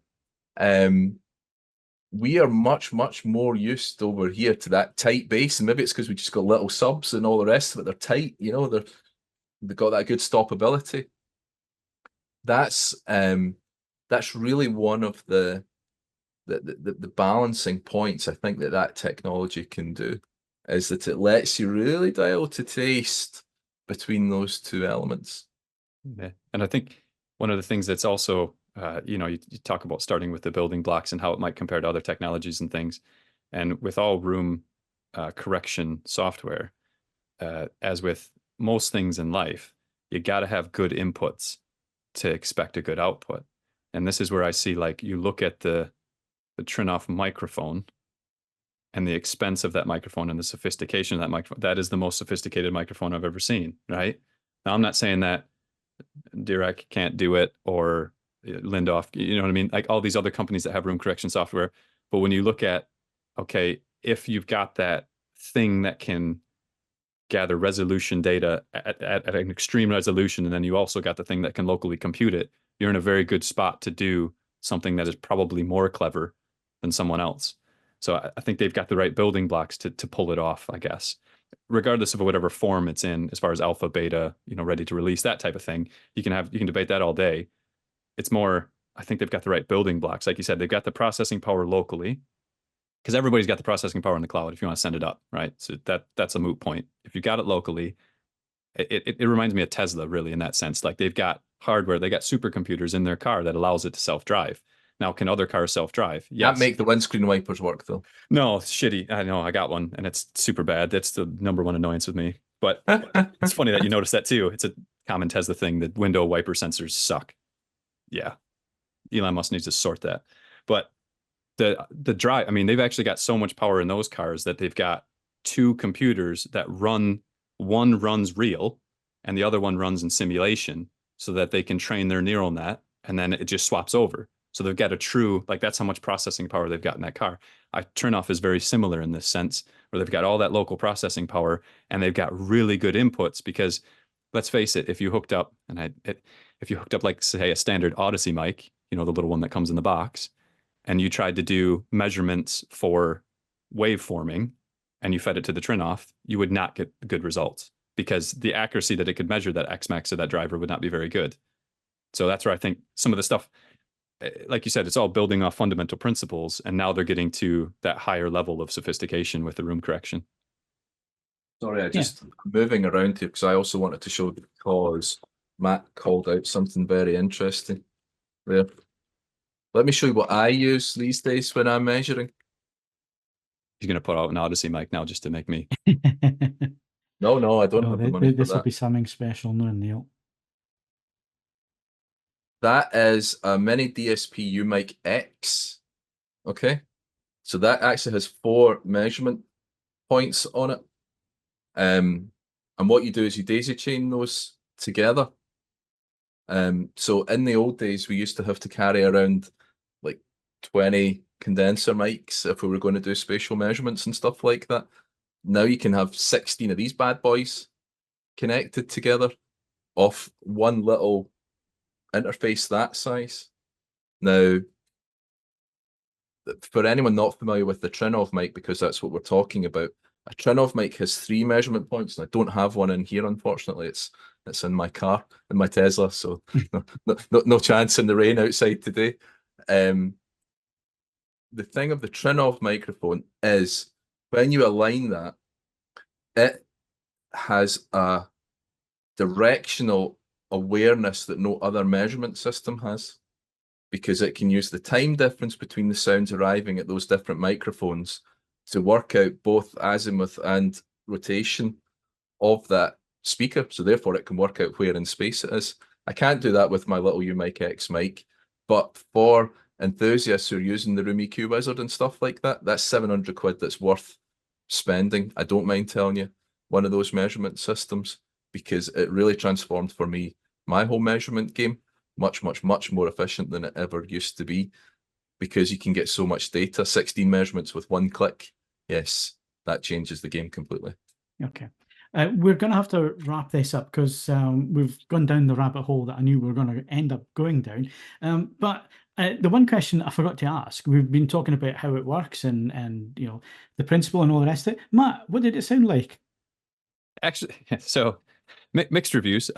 We are much, much more used over here to that tight bass, and maybe it's because we just got little subs and all the rest of it. They're tight, you know, they've got that good stoppability. That's really one of the balancing points I think that technology can do, is that it lets you really dial to taste between those two elements. Yeah. And I think one of the things that's also, you know, you talk about starting with the building blocks and how it might compare to other technologies and things. And with all room correction software, as with most things in life, you got to have good inputs to expect a good output. And this is where I see, like, you look at the Trinnov microphone and the expense of that microphone and the sophistication of that microphone. That is the most sophisticated microphone I've ever seen, right? Now, I'm not saying that Dirac can't do it, or Lindoff, you know what I mean? Like all these other companies that have room correction software. But when you look at, okay, if you've got that thing that can gather resolution data at an extreme resolution, and then you also got the thing that can locally compute it, you're in a very good spot to do something that is probably more clever than someone else. So I think they've got the right building blocks to pull it off, I guess. regardless of whatever form it's in, as far as alpha, beta, ready to release, that type of thing, you can debate that all day. It's more, I think they've got the right building blocks. Like you said, they've got the processing power locally, because everybody's got the processing power in the cloud if you want to send it up, right? So that's a moot point. If you got it locally, it reminds me of Tesla, really, in that sense. Like, they've got hardware, they got supercomputers in their car that allows it to self-drive. Now, can other cars self-drive? Yes. Can't make the windscreen wipers work, though. No, it's shitty. I know, I got one, and it's super bad. That's the #1 annoyance with me. But it's funny that you noticed that too. It's a common Tesla thing that window wiper sensors suck. Yeah, Elon Musk needs to sort that. But the drive, I mean, they've actually got so much power in those cars that they've got 2 computers that one runs real and the other one runs in simulation, so that they can train their neural net, and then it just swaps over. So they've got a true, like, that's how much processing power they've got in that car. Trinnov is very similar in this sense, where they've got all that local processing power and they've got really good inputs, because let's face it, if you hooked up, like, say, a standard Odyssey mic, the little one that comes in the box, and you tried to do measurements for waveforming and you fed it to the Trinnov, you would not get good results, because the accuracy that it could measure that Xmax of that driver would not be very good. So that's where I think some of the stuff, like you said, it's all building off fundamental principles, and now they're getting to that higher level of sophistication with the room correction. Sorry, I just moving around here because I also wanted to show, because Matt called out something very interesting there. Let me show you what I use these days when I'm measuring. He's going to put out an Odyssey mic now just to make me. No, I don't have the money for this will that. be something special, no, Neil. That is a MiniDSP UMIK X. Okay, so that actually has 4 measurement points on it. And what you do is you daisy chain those together. So in the old days, we used to have to carry around like 20 condenser mics if we were going to do spatial measurements and stuff like that. Now you can have 16 of these bad boys connected together off one little interface that size. Now, for anyone not familiar with the Trinnov mic, because that's what we're talking about, a Trinnov mic has 3 measurement points, and I don't have one in here, unfortunately. It's in my car, in my Tesla, so no chance in the rain outside today. The thing of the Trinnov microphone is, when you align that, it has a directional awareness that no other measurement system has, because it can use the time difference between the sounds arriving at those different microphones to work out both azimuth and rotation of that speaker. So therefore it can work out where in space it is. I can't do that with my little UMIK X mic, but for enthusiasts who are using the Room EQ Wizard and stuff like that, that's 700 quid that's worth spending. I don't mind telling you, one of those measurement systems, because it really transformed for me my whole measurement game. Much more efficient than it ever used to be, because you can get so much data. 16 measurements with 1 click. Yes, that changes the game completely. Okay. We're going to have to wrap this up, because we've gone down the rabbit hole that I knew we were going to end up going down. But the one question I forgot to ask, we've been talking about how it works and the principle and all the rest of it. Matt, what did it sound like? Actually, so mixed reviews.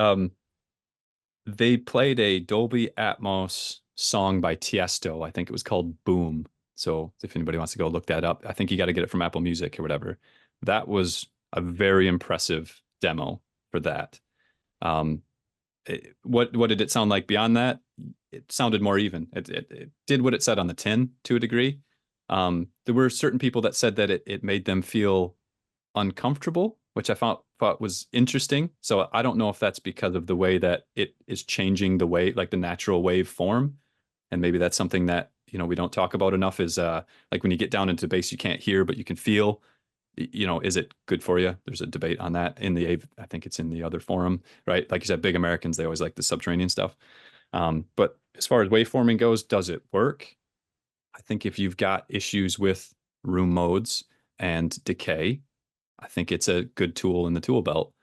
They played a Dolby Atmos song by Tiesto. I think it was called Boom. So if anybody wants to go look that up, I think you got to get it from Apple Music or whatever. That was a very impressive demo for that. What did it sound like beyond that? It sounded more even. It did what it said on the tin to a degree. There were certain people that said that it made them feel uncomfortable, which I thought was interesting. So I don't know if that's because of the way that it is changing the way, like the natural wave form. And maybe that's something that, we don't talk about enough, is like when you get down into bass, you can't hear, but you can feel, is it good for you? There's a debate on that I think it's in the other forum, right? Like you said, big Americans, they always like the subterranean stuff. But as far as waveforming goes, does it work? I think if you've got issues with room modes and decay, I think it's a good tool in the tool belt.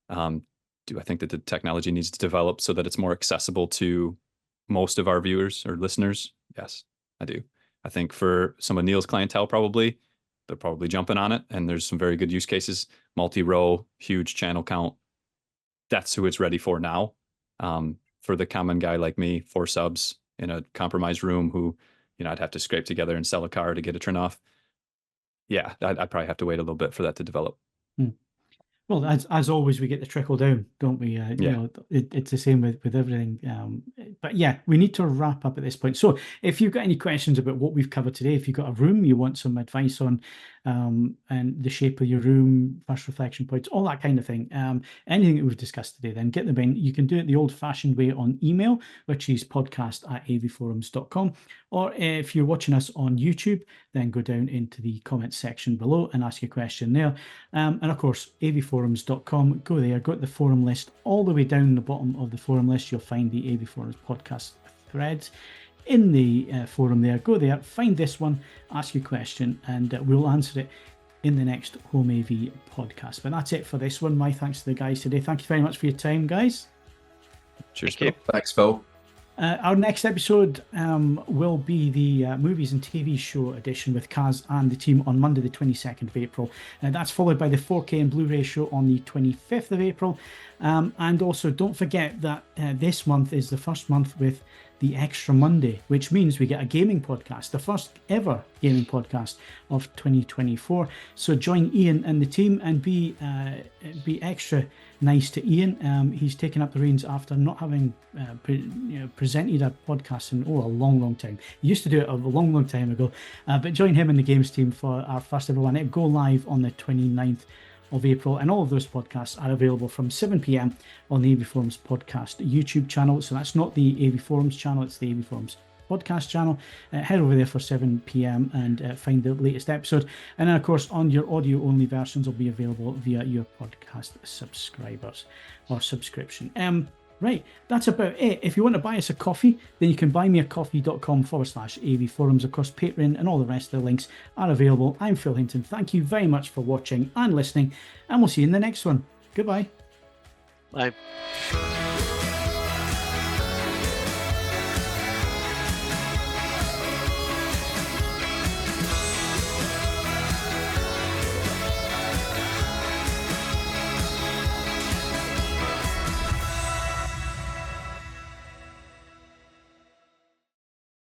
Do I think that the technology needs to develop so that it's more accessible to most of our viewers or listeners? Yes, I do. I think for some of Neil's clientele, probably, they're probably jumping on it. And there's some very good use cases, multi-row, huge channel count. That's who it's ready for now. For the common guy like me, 4 subs in a compromised room who, you know, I'd have to scrape together and sell a car to get a Trinnov. Yeah, I'd probably have to wait a little bit for that to develop. Well, as always, we get the trickle down, don't we? You know, it's the same with everything. But yeah, we need to wrap up at this point. So if you've got any questions about what we've covered today, if you've got a room you want some advice on, and the shape of your room, first reflection points, all that kind of thing, anything that we've discussed today, then get them in. You can do it the old-fashioned way on email, which is podcast@avforums.com. Or if you're watching us on YouTube, then go down into the comments section below and ask a question there. And of course, avforums.com, go there, go to the forum list. All the way down the bottom of the forum list, you'll find the AV Forums podcast threads. In the forum there, go there, find this one, ask your question, and we'll answer it in the next Home AV podcast. But that's it for this one. My thanks to the guys today. Thank you very much for your time, guys. Cheers, Thank Phil. Thanks, Phil. Our next episode will be the movies and TV show edition with Kaz and the team on Monday, the 22nd of April. That's followed by the 4K and Blu-ray show on the 25th of April. And also, don't forget that this month is the first month with the Extra Monday, which means we get a gaming podcast, the first ever gaming podcast of 2024. So join Ian and the team and be extra nice to Ian. He's taken up the reins after not having presented a podcast in a long time. He used to do it a long time ago, but join him and the games team for our first ever one. It'll go live on the 29th of April, and all of those podcasts are available from 7 p.m. on the AV Forums podcast YouTube channel. So that's not the AV Forums channel, it's the AV Forums podcast channel. Head over there for 7 p.m. and find the latest episode. And then, of course, on your audio only versions will be available via your podcast subscribers or subscription. Right, that's about it. If you want to buy us a coffee, then you can buymeacoffee.com/AV Forums. Of course, Patreon and all the rest of the links are available. I'm Phil Hinton. Thank you very much for watching and listening, and we'll see you in the next one. Goodbye. Bye.